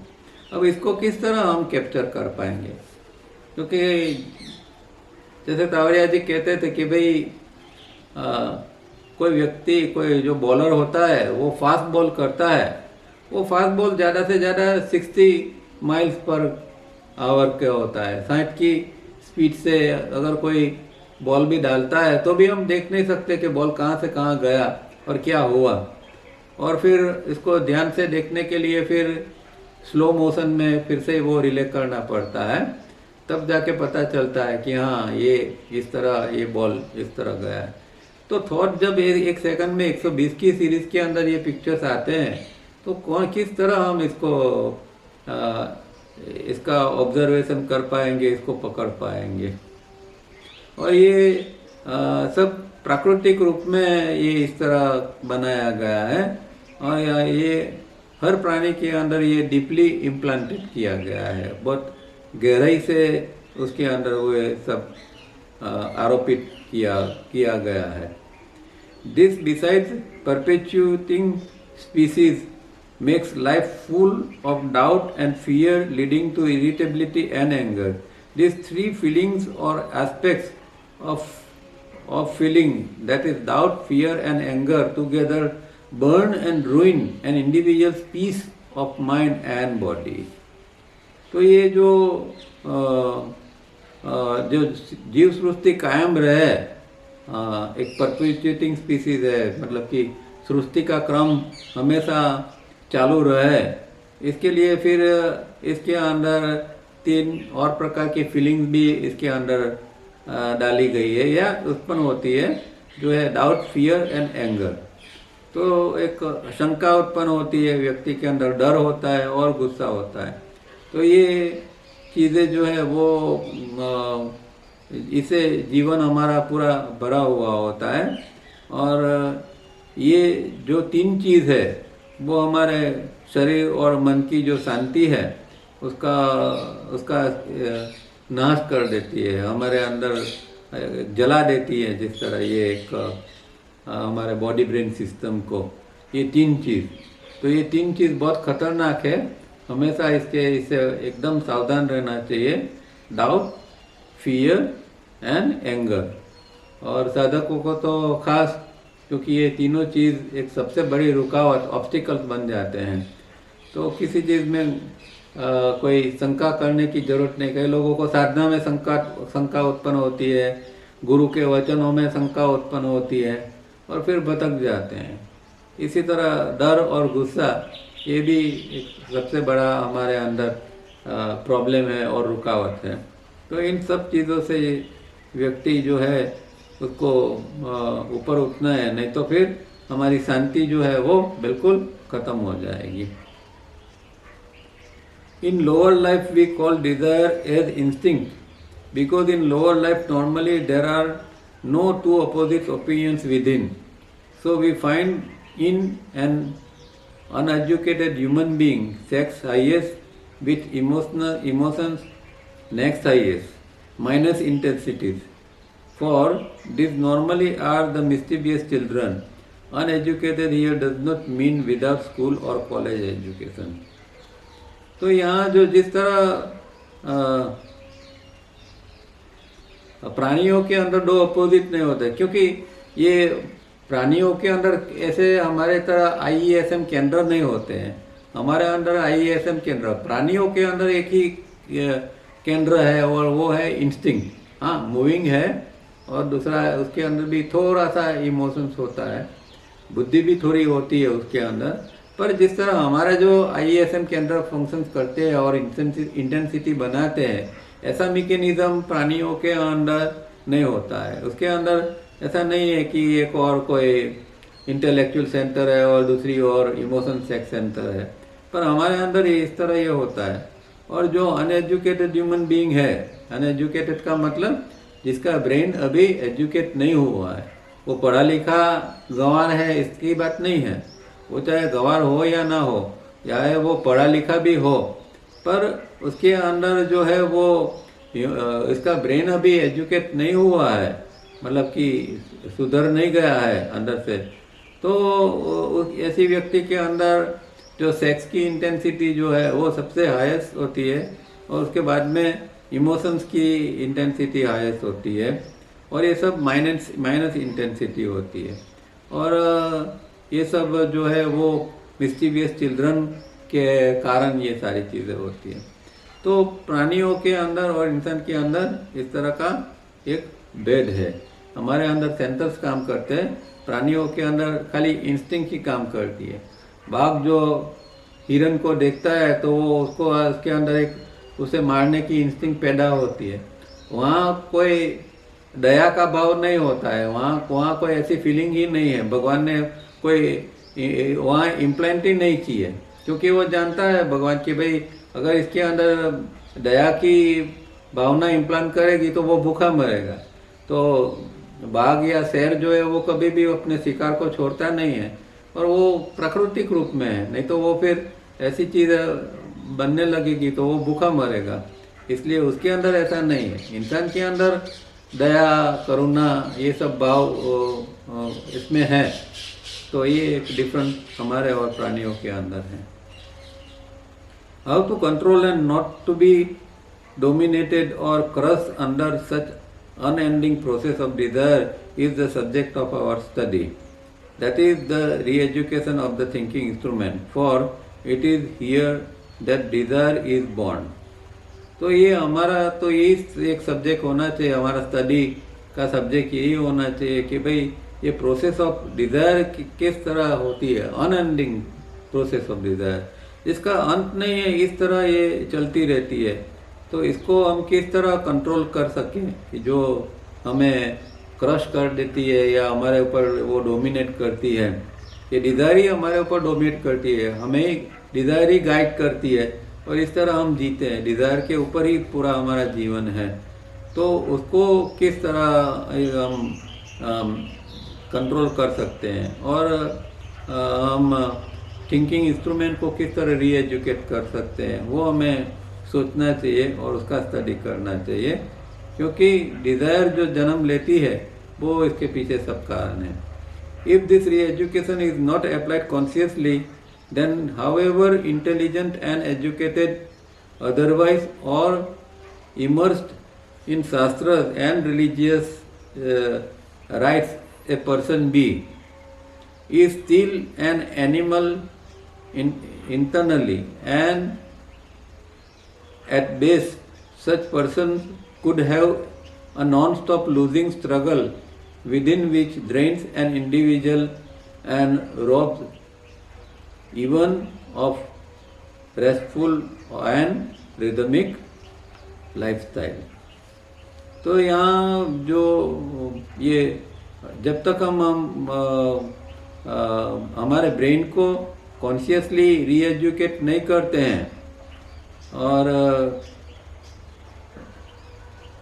अब इसको किस तरह हम कैप्चर कर पाएंगे? क्योंकि जैसे तावड़िया जी कहते थे कि भाई कोई व्यक्ति, कोई जो बॉलर होता है वो फास्ट बॉल करता है, वो फास्ट बॉल ज़्यादा से ज़्यादा 60 माइल्स पर आवर का होता है। 60 की स्पीड से अगर कोई बॉल भी डालता है तो भी हम देख नहीं सकते कि बॉल कहाँ से कहाँ गया और क्या हुआ। और फिर इसको ध्यान से देखने के लिए फिर स्लो मोशन में फिर से वो रिले करना पड़ता है, तब जाके पता चलता है कि हाँ ये इस तरह, ये बॉल इस तरह गया है। तो थॉट जब एक सेकंड में 120 की सीरीज के अंदर ये पिक्चर्स आते हैं तो किस तरह हम इसको इसका ऑब्जर्वेशन कर पाएंगे, इसको पकड़ पाएंगे। और ये सब प्राकृतिक रूप में ये इस तरह बनाया गया है और ये हर प्राणी के अंदर ये डीपली इम्प्लांटेड किया गया है, बहुत गहराई से उसके अंदर वो सब आरोपित किया गया है। This besides perpetuating species makes life full of doubt and fear leading to irritability and anger. These three feelings or aspects of feeling, that is doubt, fear and anger, together burn and ruin an individual's peace of mind and body. तो ये जो जीव सृष्टि कायम रहे, एक perpetuating species है, मतलब कि सृष्टि का क्रम हमेशा चालू रहे, इसके लिए फिर इसके अंदर 3 और प्रकार की फीलिंग्स भी इसके अंदर डाली गई है या उत्पन्न होती है, जो है डाउट, फियर एंड एंगर। तो एक शंका उत्पन्न होती है, व्यक्ति के अंदर डर होता है और गुस्सा होता है। तो ये चीज़ें जो है वो इसे जीवन हमारा पूरा भरा हुआ होता है। और ये जो 3 चीज़ है वो हमारे शरीर और मन की जो शांति है उसका नाश कर देती है, हमारे अंदर जला देती है। जिस तरह ये एक हमारे बॉडी ब्रेन सिस्टम को, ये 3 चीज़, तो ये 3 चीज़ बहुत खतरनाक है, हमेशा इससे एकदम सावधान रहना चाहिए। Doubt, fear and anger. और साधकों को तो खास, क्योंकि ये तीनों चीज़ एक सबसे बड़ी रुकावट, ऑब्स्टिकल्स बन जाते हैं। तो किसी चीज़ में कोई शंका करने की जरूरत नहीं। कई लोगों को साधना में शंका उत्पन्न होती है, गुरु के वचनों में शंका उत्पन्न होती है और फिर भटक जाते हैं। इसी तरह डर और गुस्सा, ये भी एक सबसे बड़ा हमारे अंदर प्रॉब्लम है और रुकावट है। तो इन सब चीज़ों से व्यक्ति जो है उसको ऊपर उठना है, नहीं तो फिर हमारी शांति जो है वो बिल्कुल खत्म हो जाएगी। In lower life we call desire as instinct, because in lower life normally there are no two opposite opinions within. So we find in an uneducated human being sex highest, with emotions next highest, minus intensities. For these normally are the mischievous children. Uneducated here does not mean without school or college education. तो यहाँ जो जिस तरह प्राणियों के अंदर 2 opposite नहीं होते, क्योंकि ये प्राणियों के अंदर ऐसे हमारे तरह IESM केंद्र नहीं होते हैं। हमारे अंदर IESM केंद्र, प्राणियों के अंदर एक ही केंद्र है और वो है इंस्टिंक्ट। हाँ, मूविंग है, और दूसरा उसके अंदर भी थोड़ा सा इमोशंस होता है, बुद्धि भी थोड़ी होती है उसके अंदर। पर जिस तरह हमारे जो IESM के अंदर फंक्शंस करते हैं और इंटेंसिटी बनाते हैं, ऐसा मैकेनिज्म प्राणियों के अंदर नहीं होता है। उसके अंदर ऐसा नहीं है कि एक और कोई इंटेलेक्चुअल सेंटर है और दूसरी ओर इमोशन सेक्स सेंटर है, पर हमारे अंदर इस तरह ये होता है। और जो अनएजुकेटेड ह्यूमन बीइंग है, अनएजुकेटेड का मतलब जिसका ब्रेन अभी एजुकेट नहीं हुआ है, वो पढ़ा लिखा गंवार है, इसकी बात नहीं है। वो चाहे गंवार हो या ना हो, चाहे वो पढ़ा लिखा भी हो, पर उसके अंदर जो है वो इसका ब्रेन अभी एजुकेट नहीं हुआ है, मतलब कि सुधर नहीं गया है अंदर से। तो ऐसी व्यक्ति के अंदर जो सेक्स की इंटेंसिटी जो है वो सबसे हाईएस्ट होती है, और उसके बाद में इमोशंस की इंटेंसिटी हाईएस्ट होती है, और ये सब माइनस इंटेंसिटी होती है। और ये सब जो है वो मिस्टीवियस चिल्ड्रन के कारण ये सारी चीज़ें होती हैं। तो प्राणियों के अंदर और इंसान के अंदर इस तरह का एक भेद है। हमारे अंदर सेंसर्स काम करते हैं, प्राणियों के अंदर खाली इंस्टिंक्ट ही काम करती है। बाघ जो हिरन को देखता है तो वो उसके अंदर एक उसे मारने की इंस्टिंक्ट पैदा होती है। वहाँ कोई दया का भाव नहीं होता है, वहाँ कोई ऐसी फीलिंग ही नहीं है। भगवान ने कोई वहाँ इम्प्लांट ही नहीं की है, क्योंकि वो जानता है भगवान कि भाई अगर इसके अंदर दया की भावना इम्प्लांट करेगी तो वो भूखा मरेगा। तो बाघ या शेर जो है वो कभी भी अपने शिकार को छोड़ता नहीं है, और वो प्राकृतिक रूप में है, नहीं तो वो फिर ऐसी चीज़ बनने लगेगी तो वो भूखा मरेगा। इसलिए उसके अंदर ऐसा नहीं है। इंसान के अंदर दया, करुणा, ये सब भाव इसमें है। तो ये एक डिफरेंस हमारे और प्राणियों के अंदर है। How to control and not to be dominated or crushed under such unending process of desire is the subject of our study. That is the re-education of the thinking instrument, for it is here that desire is born. तो ये हमारा तो यही एक subject होना चाहिए, हमारा study का सब्जेक्ट यही होना चाहिए कि भाई ये प्रोसेस ऑफ डिज़ायर किस तरह होती है, अनएंडिंग प्रोसेस ऑफ डिज़ायर, जिसका अंत नहीं है, इस तरह ये चलती रहती है। तो इसको हम किस तरह कंट्रोल कर सकें कि जो हमें क्रश कर देती है या हमारे ऊपर वो डोमिनेट करती है। ये डिज़ायर ही हमारे ऊपर डोमिनेट करती है, हमें डिज़ायर ही गाइड करती है, और इस तरह हम जीते हैं। डिज़ायर के ऊपर ही पूरा हमारा जीवन है। तो उसको किस तरह हम कंट्रोल कर सकते हैं, और हम थिंकिंग इंस्ट्रूमेंट को किस तरह री एजुकेट कर सकते हैं, वो हमें सोचना चाहिए और उसका स्टडी करना चाहिए। क्योंकि डिज़ायर जो जन्म लेती है वो इसके पीछे सब कारण है। If this re education is not applied consciously, then however intelligent and educated otherwise or immersed in shastra and religious rites a person be, is still an animal internally, and at base such persons could have a non-stop losing struggle within which drains an individual and robs even of restful and rhythmic lifestyle. तो यहाँ जो ये जब तक हम हमारे brain को consciously रीएजुकेट नहीं करते हैं, और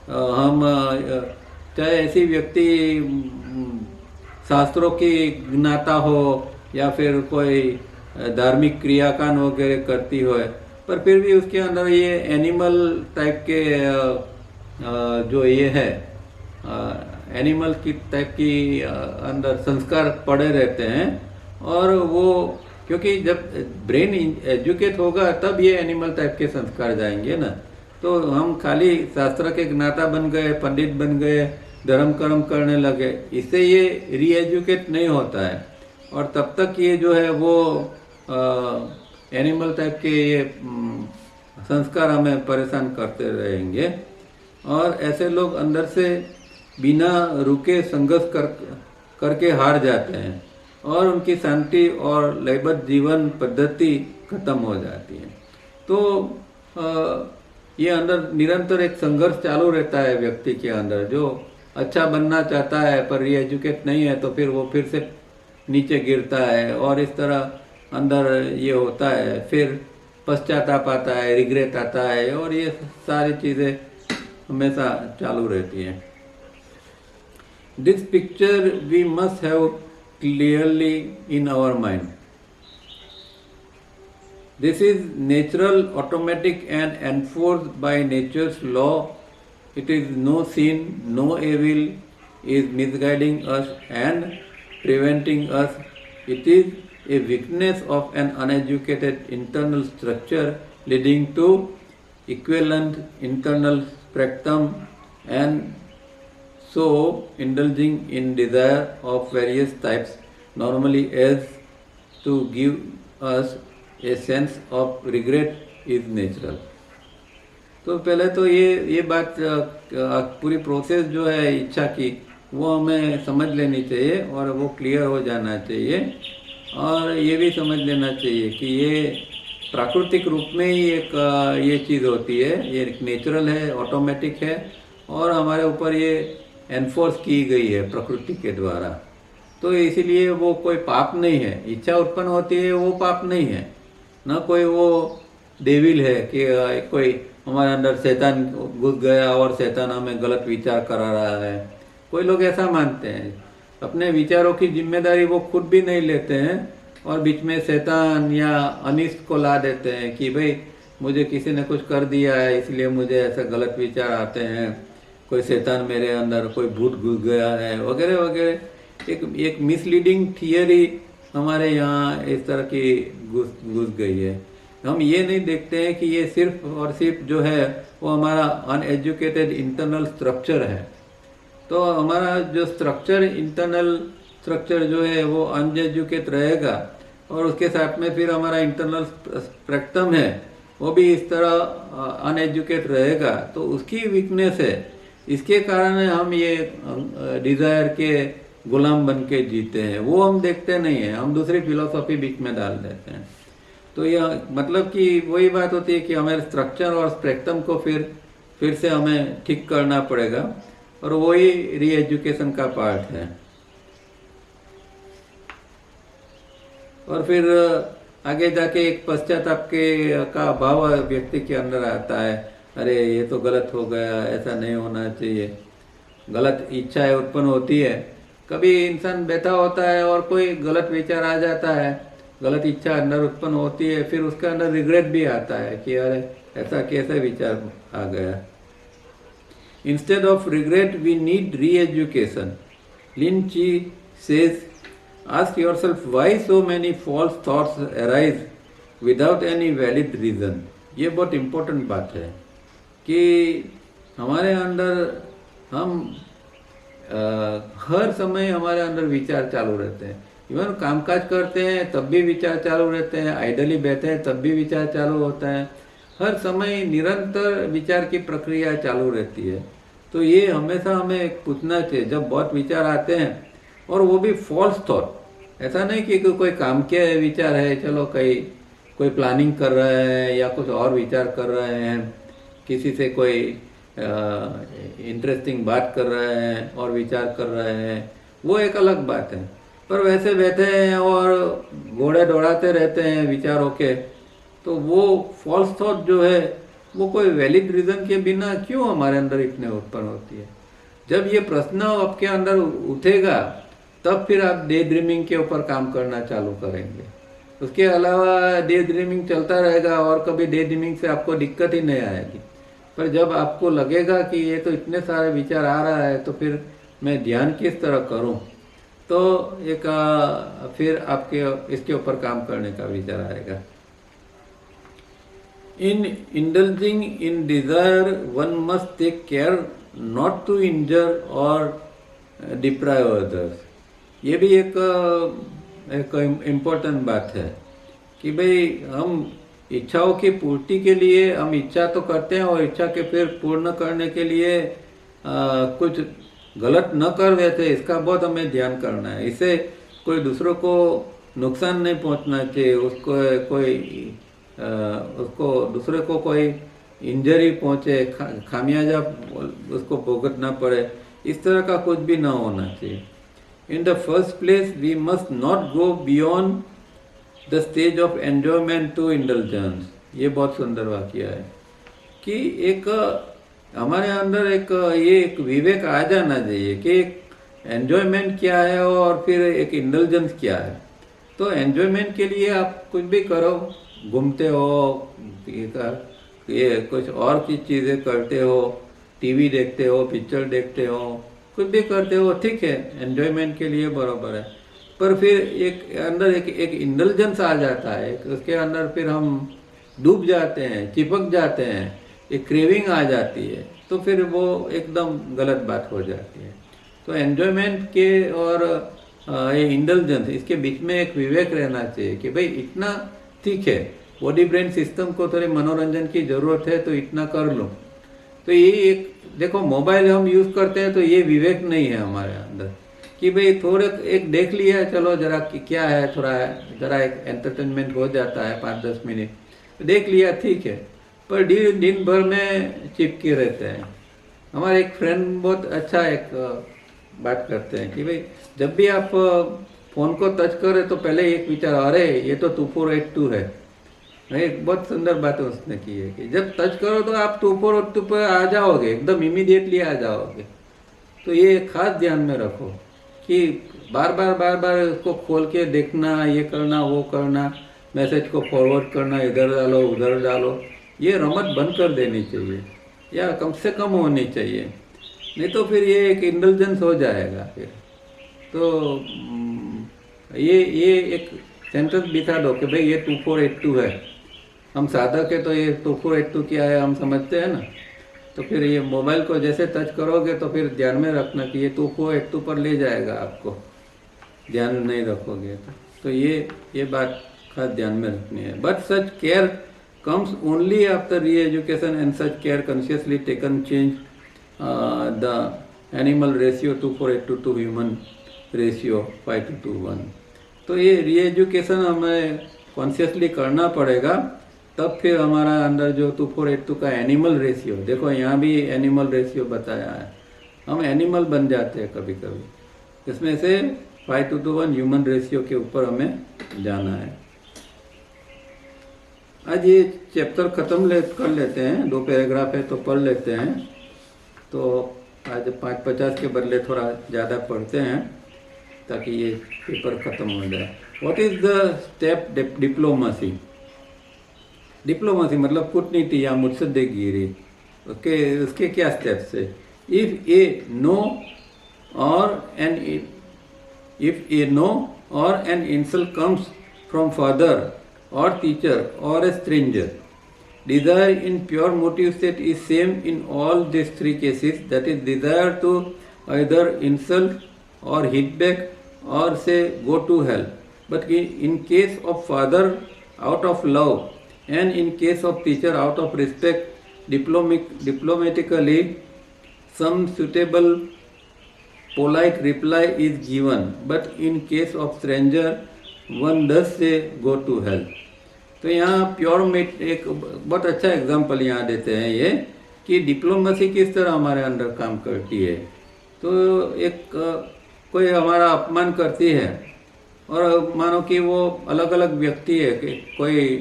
हम चाहे ऐसी व्यक्ति शास्त्रों की ज्ञाता हो या फिर कोई धार्मिक क्रियाकांड वगैरह करती हो, पर फिर भी उसके अंदर ये एनिमल टाइप के जो ये है एनिमल की टाइप की अंदर संस्कार पड़े रहते हैं। और वो क्योंकि जब ब्रेन एजुकेट होगा तब ये एनिमल टाइप के संस्कार जाएंगे ना। तो हम खाली शास्त्र के ज्ञाता बन गए, पंडित बन गए, धर्म कर्म करने लगे, इससे ये री एजुकेट नहीं होता है, और तब तक ये जो है वो एनिमल टाइप के ये संस्कार हमें परेशान करते रहेंगे। और ऐसे लोग अंदर से बिना रुके संघर्ष करके हार जाते हैं, और उनकी शांति और लयबद्ध जीवन पद्धति खत्म हो जाती है। तो ये अंदर निरंतर एक संघर्ष चालू रहता है व्यक्ति के अंदर, जो अच्छा बनना चाहता है पर री एजुकेट नहीं है, तो फिर वो फिर से नीचे गिरता है, और इस तरह अंदर ये होता है। फिर पश्चाताप आता है, रिग्रेट आता है, और ये सारी चीज़ें हमेशा चालू रहती हैं। This picture we must have clearly in our mind. This is natural, automatic and enforced by nature's law. It is no sin, no evil is misguiding us and preventing us. It is a weakness of an uneducated internal structure leading to equivalent internal spectrum, and so indulging in desire of various types normally as to give us a sense of regret is natural. तो पहले तो ये बात पूरी process जो है इच्छा की वो हमें समझ लेनी चाहिए, और वो क्लियर हो जाना चाहिए। और ये भी समझ लेना चाहिए कि ये प्राकृतिक रूप में ही एक ये चीज़ होती है, ये नेचुरल है, ऑटोमेटिक है, और हमारे ऊपर ये एनफोर्स की गई है प्रकृति के द्वारा। तो इसीलिए वो कोई पाप नहीं है। इच्छा उत्पन्न होती है वो पाप नहीं है, ना कोई वो डेविल है कि कोई हमारे अंदर शैतान घुस गया और शैतान हमें गलत विचार करा रहा है। कोई लोग ऐसा मानते हैं, अपने विचारों की जिम्मेदारी वो खुद भी नहीं लेते हैं और बीच में शैतान या अनिष्ट को ला देते हैं कि भाई मुझे किसी ने कुछ कर दिया है इसलिए मुझे ऐसा गलत विचार आते हैं, कोई शैतान मेरे अंदर, कोई भूत घुस गया है वगैरह वगैरह। एक मिसलीडिंग थियरी हमारे यहाँ इस तरह की घुस गई है। हम ये नहीं देखते हैं कि ये सिर्फ और सिर्फ जो है वो हमारा अनएजुकेटेड इंटरनल स्ट्रक्चर है। तो हमारा जो स्ट्रक्चर, इंटरनल स्ट्रक्चर जो है वो अनएजुकेट रहेगा और उसके साथ में फिर हमारा इंटरनल स्पेक्ट्रम है वो भी इस तरह अनएजुकेट रहेगा। तो उसकी वीकनेस है, इसके कारण हम ये डिजायर के गुलाम बन के जीते हैं। वो हम देखते नहीं है, हम दूसरी फिलोसॉफी बीच में डाल देते हैं। तो यह मतलब कि वही बात होती है कि हमारे स्ट्रक्चर और स्पेक्ट्रम को फिर से हमें ठीक करना पड़ेगा और वही री एजुकेशन का पार्ट है। और फिर आगे जाके एक पश्चाताप का भाव व्यक्ति के अंदर आता है, अरे ये तो गलत हो गया, ऐसा नहीं होना चाहिए। गलत इच्छाएं उत्पन्न होती है, कभी इंसान बैठा होता है और कोई गलत विचार आ जाता है, गलत इच्छा अंदर उत्पन्न होती है, फिर उसके अंदर रिग्रेट भी आता है कि अरे ऐसा कैसे विचार आ गया। Instead of regret we need re education. Lin Chi says, ask yourself why so many false thoughts arise without any valid reason। ये बहुत इम्पोर्टेंट बात है कि हमारे अंदर हम हर समय हमारे अंदर विचार चालू रहते हैं। इवन कामकाज करते हैं तब भी विचार चालू रहते हैं, आइडली बैठे हैं तब भी विचार चालू होता है। हर समय निरंतर विचार की प्रक्रिया चालू रहती है। तो ये हमेशा हमें पूछना चाहिए जब बहुत विचार आते हैं, और वो भी फॉल्स थॉट। ऐसा नहीं कि कोई काम के विचार है, चलो कोई प्लानिंग कर रहे हैं या कुछ और विचार कर रहे हैं, किसी से कोई इंटरेस्टिंग बात कर रहे हैं और विचार कर रहे हैं, वो एक अलग बात है। पर वैसे बैठे हैं और घोड़े दौड़ाते रहते हैं विचारों के, तो वो फॉल्स थॉट जो है वो कोई वैलिड रीजन के बिना क्यों हमारे अंदर इतने उत्पन्न होती है। जब ये प्रश्न आपके अंदर उठेगा तब फिर आप डे ड्रीमिंग के ऊपर काम करना चालू करेंगे। उसके अलावा डे ड्रीमिंग चलता रहेगा और कभी डे ड्रीमिंग से आपको दिक्कत ही नहीं आएगी। पर जब आपको लगेगा कि ये तो इतने सारे विचार आ रहा है तो फिर मैं ध्यान किस तरह करूं, तो एक फिर आपके इसके ऊपर काम करने का विचार आएगा। In indulging in desire one must take care not to injure or deprive others. ये भी एक इम्पोर्टेंट बात है कि भाई हम इच्छाओं की पूर्ति के लिए हम इच्छा तो करते हैं और इच्छा के फिर पूर्ण करने के लिए कुछ गलत न कर देते, इसका बहुत हमें ध्यान करना है। इससे कोई दूसरों को नुकसान नहीं पहुंचना चाहिए, उसको दूसरे को कोई इंजरी पहुंचे, खामियाजा उसको भुगतना पड़े, इस तरह का कुछ भी ना होना चाहिए। In the first place, we must not go beyond the stage of enjoyment to indulgence। ये बहुत सुंदर वाक्य है कि एक हमारे अंदर एक विवेक आ जाना चाहिए कि एक एन्जॉयमेंट क्या है और फिर एक इंडल्जेंस क्या है। तो एन्जॉयमेंट के लिए आप कुछ भी करो, घूमते हो, ये कुछ और चीज़ें करते हो, टीवी देखते हो, पिक्चर देखते हो, कुछ भी करते हो, ठीक है, एन्जॉयमेंट के लिए बराबर है। पर फिर एक अंदर एक इंडल्जेंस आ जाता है, उसके अंदर फिर हम डूब जाते हैं, चिपक जाते हैं, एक क्रेविंग आ जाती है, तो फिर वो एकदम गलत बात हो जाती है। तो एन्जॉयमेंट के और ये इंडल्जेंस, इसके बीच में एक विवेक रहना चाहिए कि भाई इतना ठीक है, बॉडी ब्रेन सिस्टम को थोड़ी मनोरंजन की जरूरत है तो इतना कर लो। तो ये एक देखो, मोबाइल हम यूज करते हैं तो ये विवेक नहीं है हमारे अंदर कि भाई थोड़े एक देख लिया, चलो जरा क्या है, थोड़ा जरा एक एंटरटेनमेंट हो जाता है 5-10 मिनट देख लिया, ठीक है। पर दिन भर में चिपके रहते हैं। हमारे एक फ्रेंड बहुत अच्छा एक बात करते हैं कि भाई जब भी आप फोन को टच करें तो पहले एक विचार, अरे ये तो 2482 है, एक बहुत सुंदर बात उसने की है कि जब टच करो तो आप टू पर आ जाओगे, एकदम इमीडिएटली आ जाओगे। तो ये खास ध्यान में रखो कि बार बार इसको खोल के देखना, ये करना वो करना, मैसेज को फॉरवर्ड करना, इधर डालो उधर डालो, ये रमत बंद कर देनी चाहिए या कम से कम होनी चाहिए, नहीं तो फिर ये एक इंडल्जेंस हो जाएगा फिर। तो ये एक सेंटेंस बिठा दो कि भाई ये 2482 है, हम साधक है तो ये 2482 क्या है हम समझते हैं ना। तो फिर ये मोबाइल को जैसे टच करोगे तो फिर ध्यान में रखना कि ये 2482 पर ले जाएगा आपको, ध्यान नहीं रखोगे तो ये बात खास ध्यान में रखनी है। But such care comes only after re-education and such care consciously taken change the animal ratio 2482 to human ratio 5221। तो ये री-एजुकेशन हमें कॉन्शियसली करना पड़ेगा, तब फिर हमारा अंदर जो 2482 का एनिमल रेशियो, देखो यहाँ भी एनिमल रेशियो बताया है, हम एनिमल बन जाते हैं कभी कभी, इसमें से 5221 ह्यूमन रेशियो के ऊपर हमें जाना है। आज ये चैप्टर ख़त्म कर लेते हैं, 2 पैराग्राफ है तो पढ़ लेते हैं। तो आज 550 के बदले थोड़ा ज़्यादा पढ़ते हैं ताकि ये पेपर ख़त्म हो जाए। What is the step diplomacy? Diplomacy मतलब कूटनीति या मुत्सद्देगिरी, उसके क्या स्टेप्स है? इफ़ ए नो और an insult comes from father or teacher or a stranger, desire in pure motive state is same in all these 3 cases, that is desire to either insult or hit back or say go to hell. But in case of father out of love and in case of teacher out of respect, diplomatically some suitable polite reply is given, but in case of stranger one does say go to hell। तो यहाँ pure met एक बहुत अच्छा example यहाँ देते हैं ये कि डिप्लोमेसी किस तरह हमारे अंदर काम करती है। तो एक कोई हमारा अपमान करती है और मानो कि वो अलग अलग व्यक्ति है कि कोई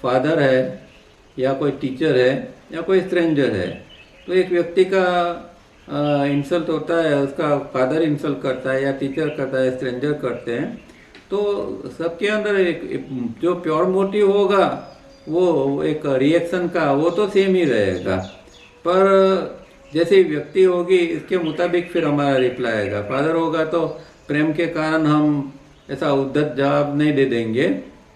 फादर है या कोई टीचर है या कोई स्ट्रेंजर है, तो एक व्यक्ति का इंसल्ट होता है, उसका फादर इंसल्ट करता है या टीचर करता है, स्ट्रेंजर करते हैं, तो सबके अंदर एक जो प्योर मोटिव होगा वो एक रिएक्शन का वो तो सेम ही रहेगा, पर जैसे व्यक्ति होगी इसके मुताबिक फिर हमारा रिप्लाई आएगा। फादर होगा तो प्रेम के कारण हम ऐसा उद्धत जवाब नहीं दे देंगे,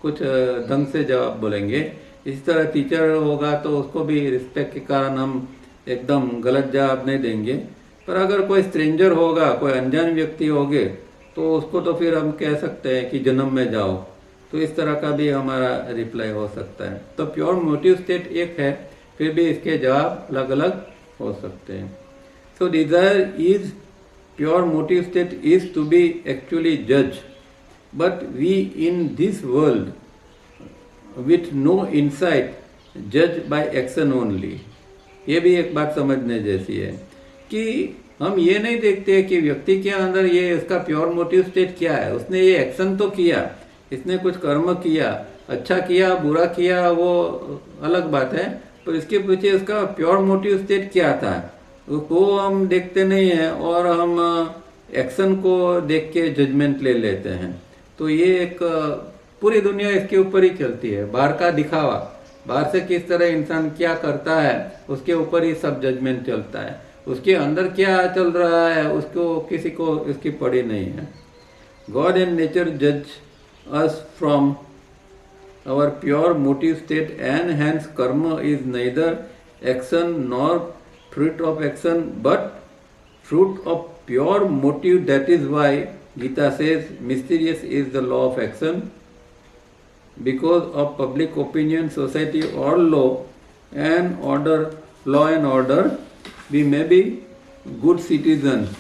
कुछ ढंग से जवाब बोलेंगे। इसी तरह टीचर होगा तो उसको भी रिस्पेक्ट के कारण हम एकदम गलत जवाब नहीं देंगे। पर अगर कोई स्ट्रेंजर होगा, कोई अनजान व्यक्ति होगे, तो उसको तो फिर हम कह सकते हैं कि जन्म में जाओ, तो इस तरह का भी हमारा रिप्लाई हो सकता है। तो प्योर मोटिव स्टेट एक है, फिर भी इसके जवाब अलग अलग हो सकते हैं। सो desire is pure motive state is to be actually जज, but we in this world with no insight जज बाय एक्शन ओनली। ये भी एक बात समझने जैसी है कि हम ये नहीं देखते कि व्यक्ति के अंदर ये इसका प्योर मोटिव स्टेट क्या है। उसने ये एक्शन तो किया, इसने कुछ कर्म किया, अच्छा किया बुरा किया वो अलग बात है, पर इसके पीछे उसका प्योर मोटिव स्टेट क्या था वो हम देखते नहीं हैं और हम एक्शन को देख के जजमेंट ले लेते हैं। तो ये एक पूरी दुनिया इसके ऊपर ही चलती है, बाहर का दिखावा, बाहर से किस तरह इंसान क्या करता है उसके ऊपर ही सब जजमेंट चलता है, उसके अंदर क्या चल रहा है उसको किसी को इसकी पड़ी नहीं है। गॉड एंड नेचर जज us from our pure motive state and hence karma is neither action nor fruit of action but fruit of pure motive। That is why Gita says mysterious is the law of action, because of public opinion, society or law and order we may be good citizens,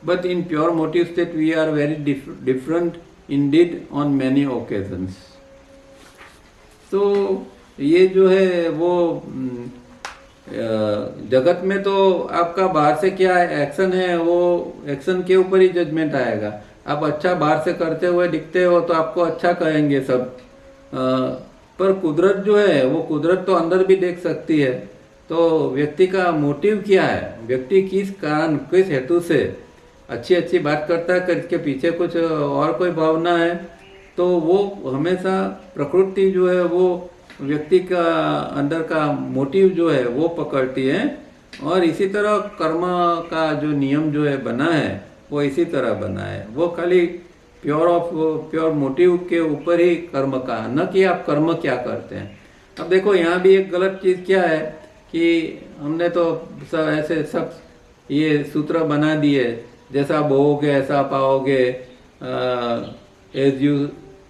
but in pure motive state we are very different indeed on many occasions। तो ये जो है वो जगत में तो आपका बाहर से क्या एक्शन है वो एक्शन के ऊपर ही जजमेंट आएगा, आप अच्छा बाहर से करते हुए दिखते हो तो आपको अच्छा कहेंगे सब। पर कुदरत जो है वो कुदरत तो अंदर भी देख सकती है। तो व्यक्ति का मोटिव क्या है, व्यक्ति किस कारण किस हेतु से अच्छी अच्छी बात करता है, इसके पीछे कुछ और कोई भावना है, तो वो हमेशा प्रकृति जो है वो व्यक्ति का अंदर का मोटिव जो है वो पकड़ती है। और इसी तरह कर्म का जो नियम जो है बना है वो इसी तरह बना है, वो खाली प्योर मोटिव के ऊपर ही कर्म का, न कि आप कर्म क्या करते हैं। अब देखो यहाँ भी एक गलत चीज़ क्या है कि हमने तो सब ऐसे सब ये सूत्र बना दिए, जैसा बोओगे ऐसा पाओगे, as you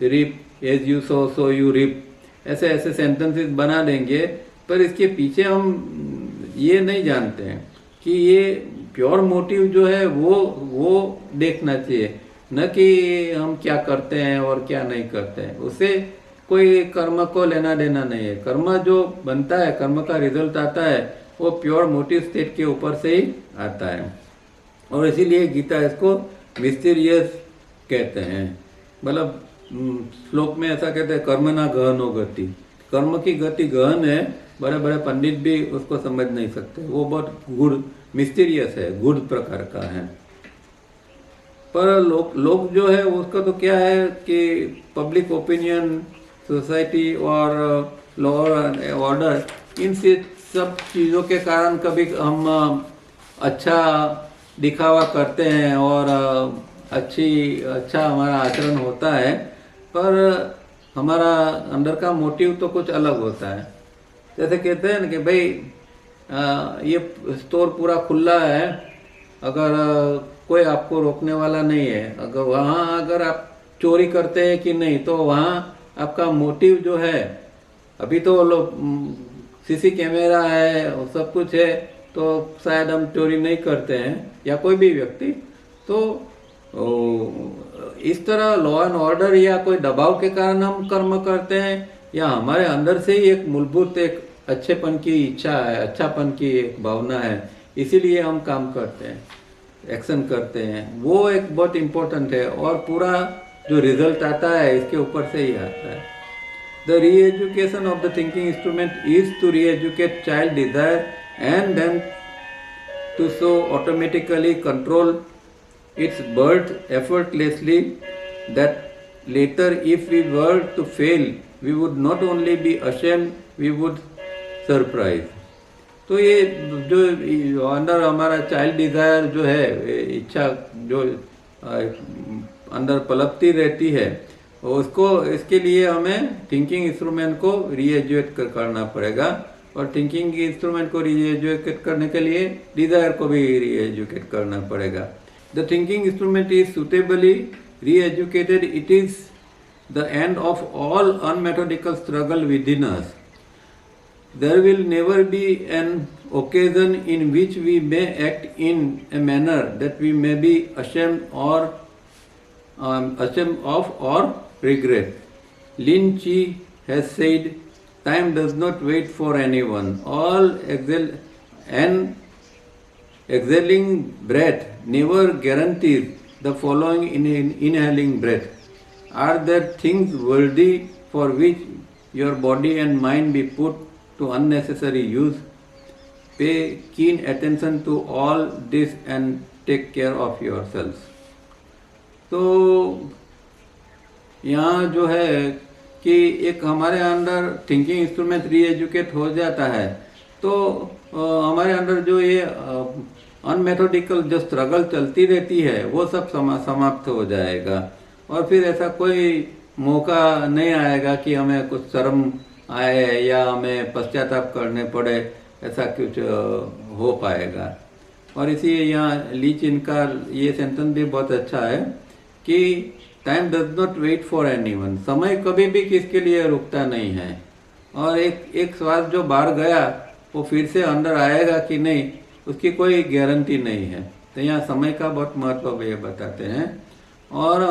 reap as you sow you reap, ऐसे ऐसे सेंटेंसेस बना देंगे। पर इसके पीछे हम ये नहीं जानते हैं कि ये प्योर मोटिव जो है वो देखना चाहिए, न कि हम क्या करते हैं और क्या नहीं करते हैं। उससे कोई कर्म को लेना देना नहीं है। कर्म जो बनता है, कर्म का रिजल्ट आता है, वो प्योर मोटिव स्टेट के ऊपर से ही आता है। और इसीलिए गीता इसको मिस्टीरियस कहते हैं। मतलब श्लोक में ऐसा कहते हैं, कर्म ना गहनो गति, कर्म की गति गहन है, बड़े बड़े पंडित भी उसको समझ नहीं सकते, वो बहुत गुड मिस्टीरियस है, गुड प्रकार का है। पर लोग जो है उसका तो क्या है कि पब्लिक ओपिनियन, सोसाइटी और लॉ और ऑर्डर, इन सब चीज़ों के कारण कभी हम अच्छा दिखावा करते हैं और अच्छा हमारा आचरण होता है, पर हमारा अंदर का मोटिव तो कुछ अलग होता है। जैसे कहते हैं ना कि भाई ये स्टोर पूरा खुला है, अगर कोई आपको रोकने वाला नहीं है, अगर वहाँ अगर आप चोरी करते हैं कि नहीं, तो वहाँ आपका मोटिव जो है, अभी तो लोग सीसी कैमरा है और सब कुछ है, तो शायद हम चोरी नहीं करते हैं या कोई भी व्यक्ति। तो इस तरह लॉ एंड ऑर्डर या कोई दबाव के कारण हम कर्म करते हैं, या हमारे अंदर से ही एक मूलभूत एक अच्छेपन की इच्छा है, अच्छापन की एक भावना है, इसीलिए हम काम करते हैं, एक्शन करते हैं, वो एक बहुत इम्पोर्टेंट है। और पूरा जो रिजल्ट आता है इसके ऊपर से ही आता है। The reeducation of the thinking instrument is to reeducate child desire and then to so automatically control its birth effortlessly that later if we were to fail we would not only be ashamed, we would surprise। तो ये जो अंदर हमारा child Dzire जो है, इच्छा जो अंदर पलकती रहती है, उसको इसके लिए हमें थिंकिंग इंस्ट्रूमेंट को रीएजुकेट करना पड़ेगा। और थिंकिंग इंस्ट्रूमेंट को रीएजुकेट करने के लिए डिजायर को भी रीएजुकेट करना पड़ेगा। The thinking instrument is suitably reeducated, it is the end of all unmethodical struggle within us. There will never be an occasion in which we may act in a manner that we may be ashamed of or regret। Lin Chi has said, time does not wait for anyone. All exhaling breath never guarantees the following inhaling breath. Are there things worthy for which your body and mind be put to unnecessary use? Pay keen attention to all this and take care of yourselves। तो यहाँ जो है कि एक हमारे अंदर thinking instrument रीएजुकेट हो जाता है, तो हमारे अंदर जो ये अनमेथोडिकल जो स्ट्रगल चलती रहती है वो सब समाप्त हो जाएगा। और फिर ऐसा कोई मौका नहीं आएगा कि हमें कुछ शर्म आए या हमें पश्चाताप करने पड़े, ऐसा कुछ हो पाएगा। और इसीलिए यहाँ ली चिन का ये सेंटेंस भी बहुत अच्छा है कि time does not wait for anyone. समय कभी भी किसके लिए रुकता नहीं है, और एक श्वास जो बाहर गया वो फिर से अंदर आएगा कि नहीं, उसकी कोई गारंटी नहीं है। तो यहाँ समय का बहुत महत्व ये बताते हैं। और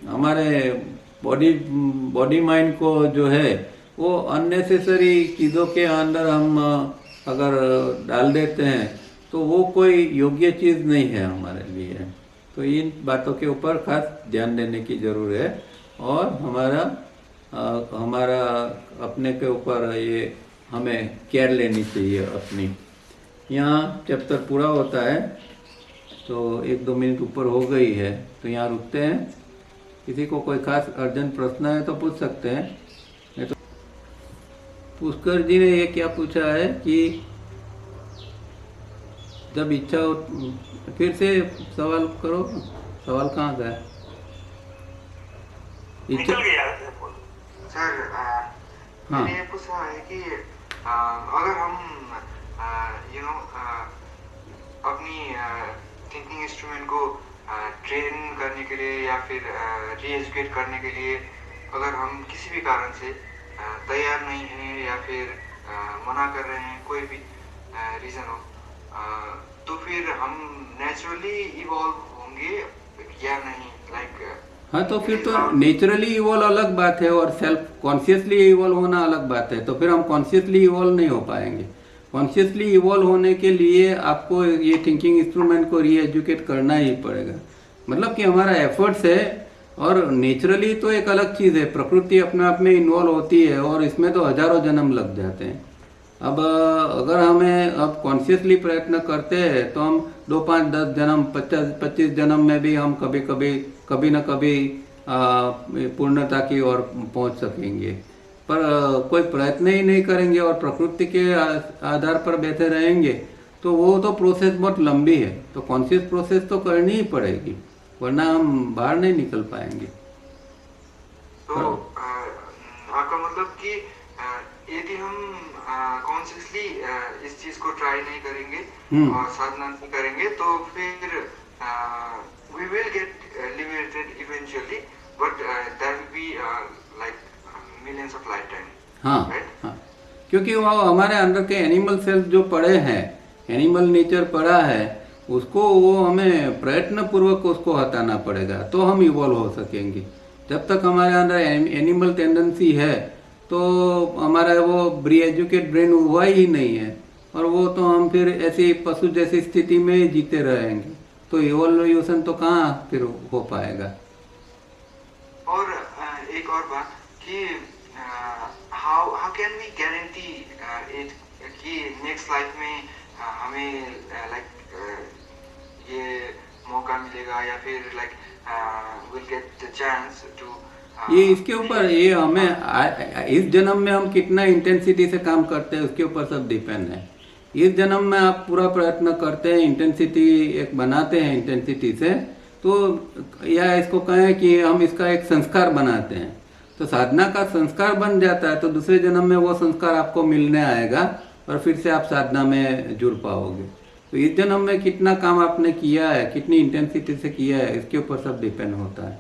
हमारे बॉडी माइंड को जो है वो अननेसेसरी चीज़ों के अंदर हम अगर डाल देते हैं तो वो कोई योग्य चीज़ नहीं है हमारे लिए। तो इन बातों के ऊपर खास ध्यान देने की जरूर है और हमारा अपने के ऊपर ये हमें केयर लेनी चाहिए अपनी। यहाँ चैप्टर पूरा होता है तो 1-2 मिनट ऊपर हो गई है तो यहाँ रुकते हैं। किसी को कोई खास अर्जेंट प्रश्न है तो पूछ सकते हैं। नहीं तो पुष्कर जी ने ये क्या पूछा है कि जब इच्छा हो, फिर से सवाल करो, सवाल कहाँ का है? इच्छा सर हाँ। मैंने ये पूछा है कि अगर हम अपनी थिंकिंग इंस्ट्रूमेंट को ट्रेन करने के लिए या फिर रीएजुकेट करने के लिए अगर हम किसी भी कारण से तैयार नहीं हैं या फिर मना कर रहे हैं, कोई भी रीज़न हो, तो फिर हम नेचुरली इवॉल्व होंगे या नहीं? हाँ, तो फिर तो नेचुरली इवॉल्व अलग बात है और सेल्फ कॉन्शियसली इवॉल्व होना अलग बात है। तो फिर हम कॉन्शियसली इवॉल्व नहीं हो पाएंगे। कॉन्शियसली इवॉल्व होने के लिए आपको ये थिंकिंग इंस्ट्रूमेंट को रीएजुकेट करना ही पड़ेगा। मतलब कि हमारा एफर्ट्स है और नेचुरली तो एक अलग चीज़ है। प्रकृति अपने आप में इन्वॉल्व होती है और इसमें तो हजारों जन्म लग जाते हैं। अब अगर हमें अब कॉन्शियसली प्रयत्न करते हैं तो हम 2, 5, 10 जन्म 25 जन्म में भी हम कभी न कभी पूर्णता की ओर पहुंच सकेंगे। पर कोई प्रयत्न ही नहीं करेंगे और प्रकृति के आधार पर बैठे रहेंगे तो वो तो प्रोसेस बहुत लंबी है। तो कॉन्शियस प्रोसेस तो करनी ही पड़ेगी, वरना हम बाहर नहीं निकल पाएंगे। तो आपका मतलब कि यदि हम कॉन्शियसली इस चीज को ट्राई नहीं करेंगे और साधना नहीं करेंगे तो फिर we will get liberated eventually, but that will be like millions of lifetime. हाँ, right? हाँ, क्योंकि वो हमारे अंदर के एनिमल सेल्फ जो पड़े हैं, एनिमल नेचर पड़ा है, उसको वो हमें प्रयत्न पूर्वक उसको हटाना पड़ेगा तो हम इवॉल्व हो सकेंगे। जब तक हमारे अंदर एनिमल टेंडेंसी है तो हमारा वो रीएजुकेट ब्रेन हुआ ही नहीं है और वो तो हम फिर ऐसी पशु जैसी स्थिति में ही जीते रहेंगे। तो इवोल्यूशन तो कहाँ फिर हो पाएगा। और एक और बात कि how can we guarantee it कि नेक्स्ट लाइफ में हमें ये मौका मिलेगा या फिर will get the chance to ये इसके ऊपर ये हमें इस जन्म में हम कितना इंटेंसिटी से काम करते हैं उसके ऊपर सब डिपेंड है। इस जन्म में आप पूरा प्रयत्न करते हैं, इंटेंसिटी एक बनाते हैं इंटेंसिटी से, तो या इसको कहें कि हम इसका एक संस्कार बनाते हैं तो साधना का संस्कार बन जाता है। तो दूसरे जन्म में वो संस्कार आपको मिलने आएगा और फिर से आप साधना में जुड़ पाओगे। तो इस जन्म में कितना काम आपने किया है, कितनी इंटेंसिटी से किया है, इसके ऊपर सब डिपेंड होता है।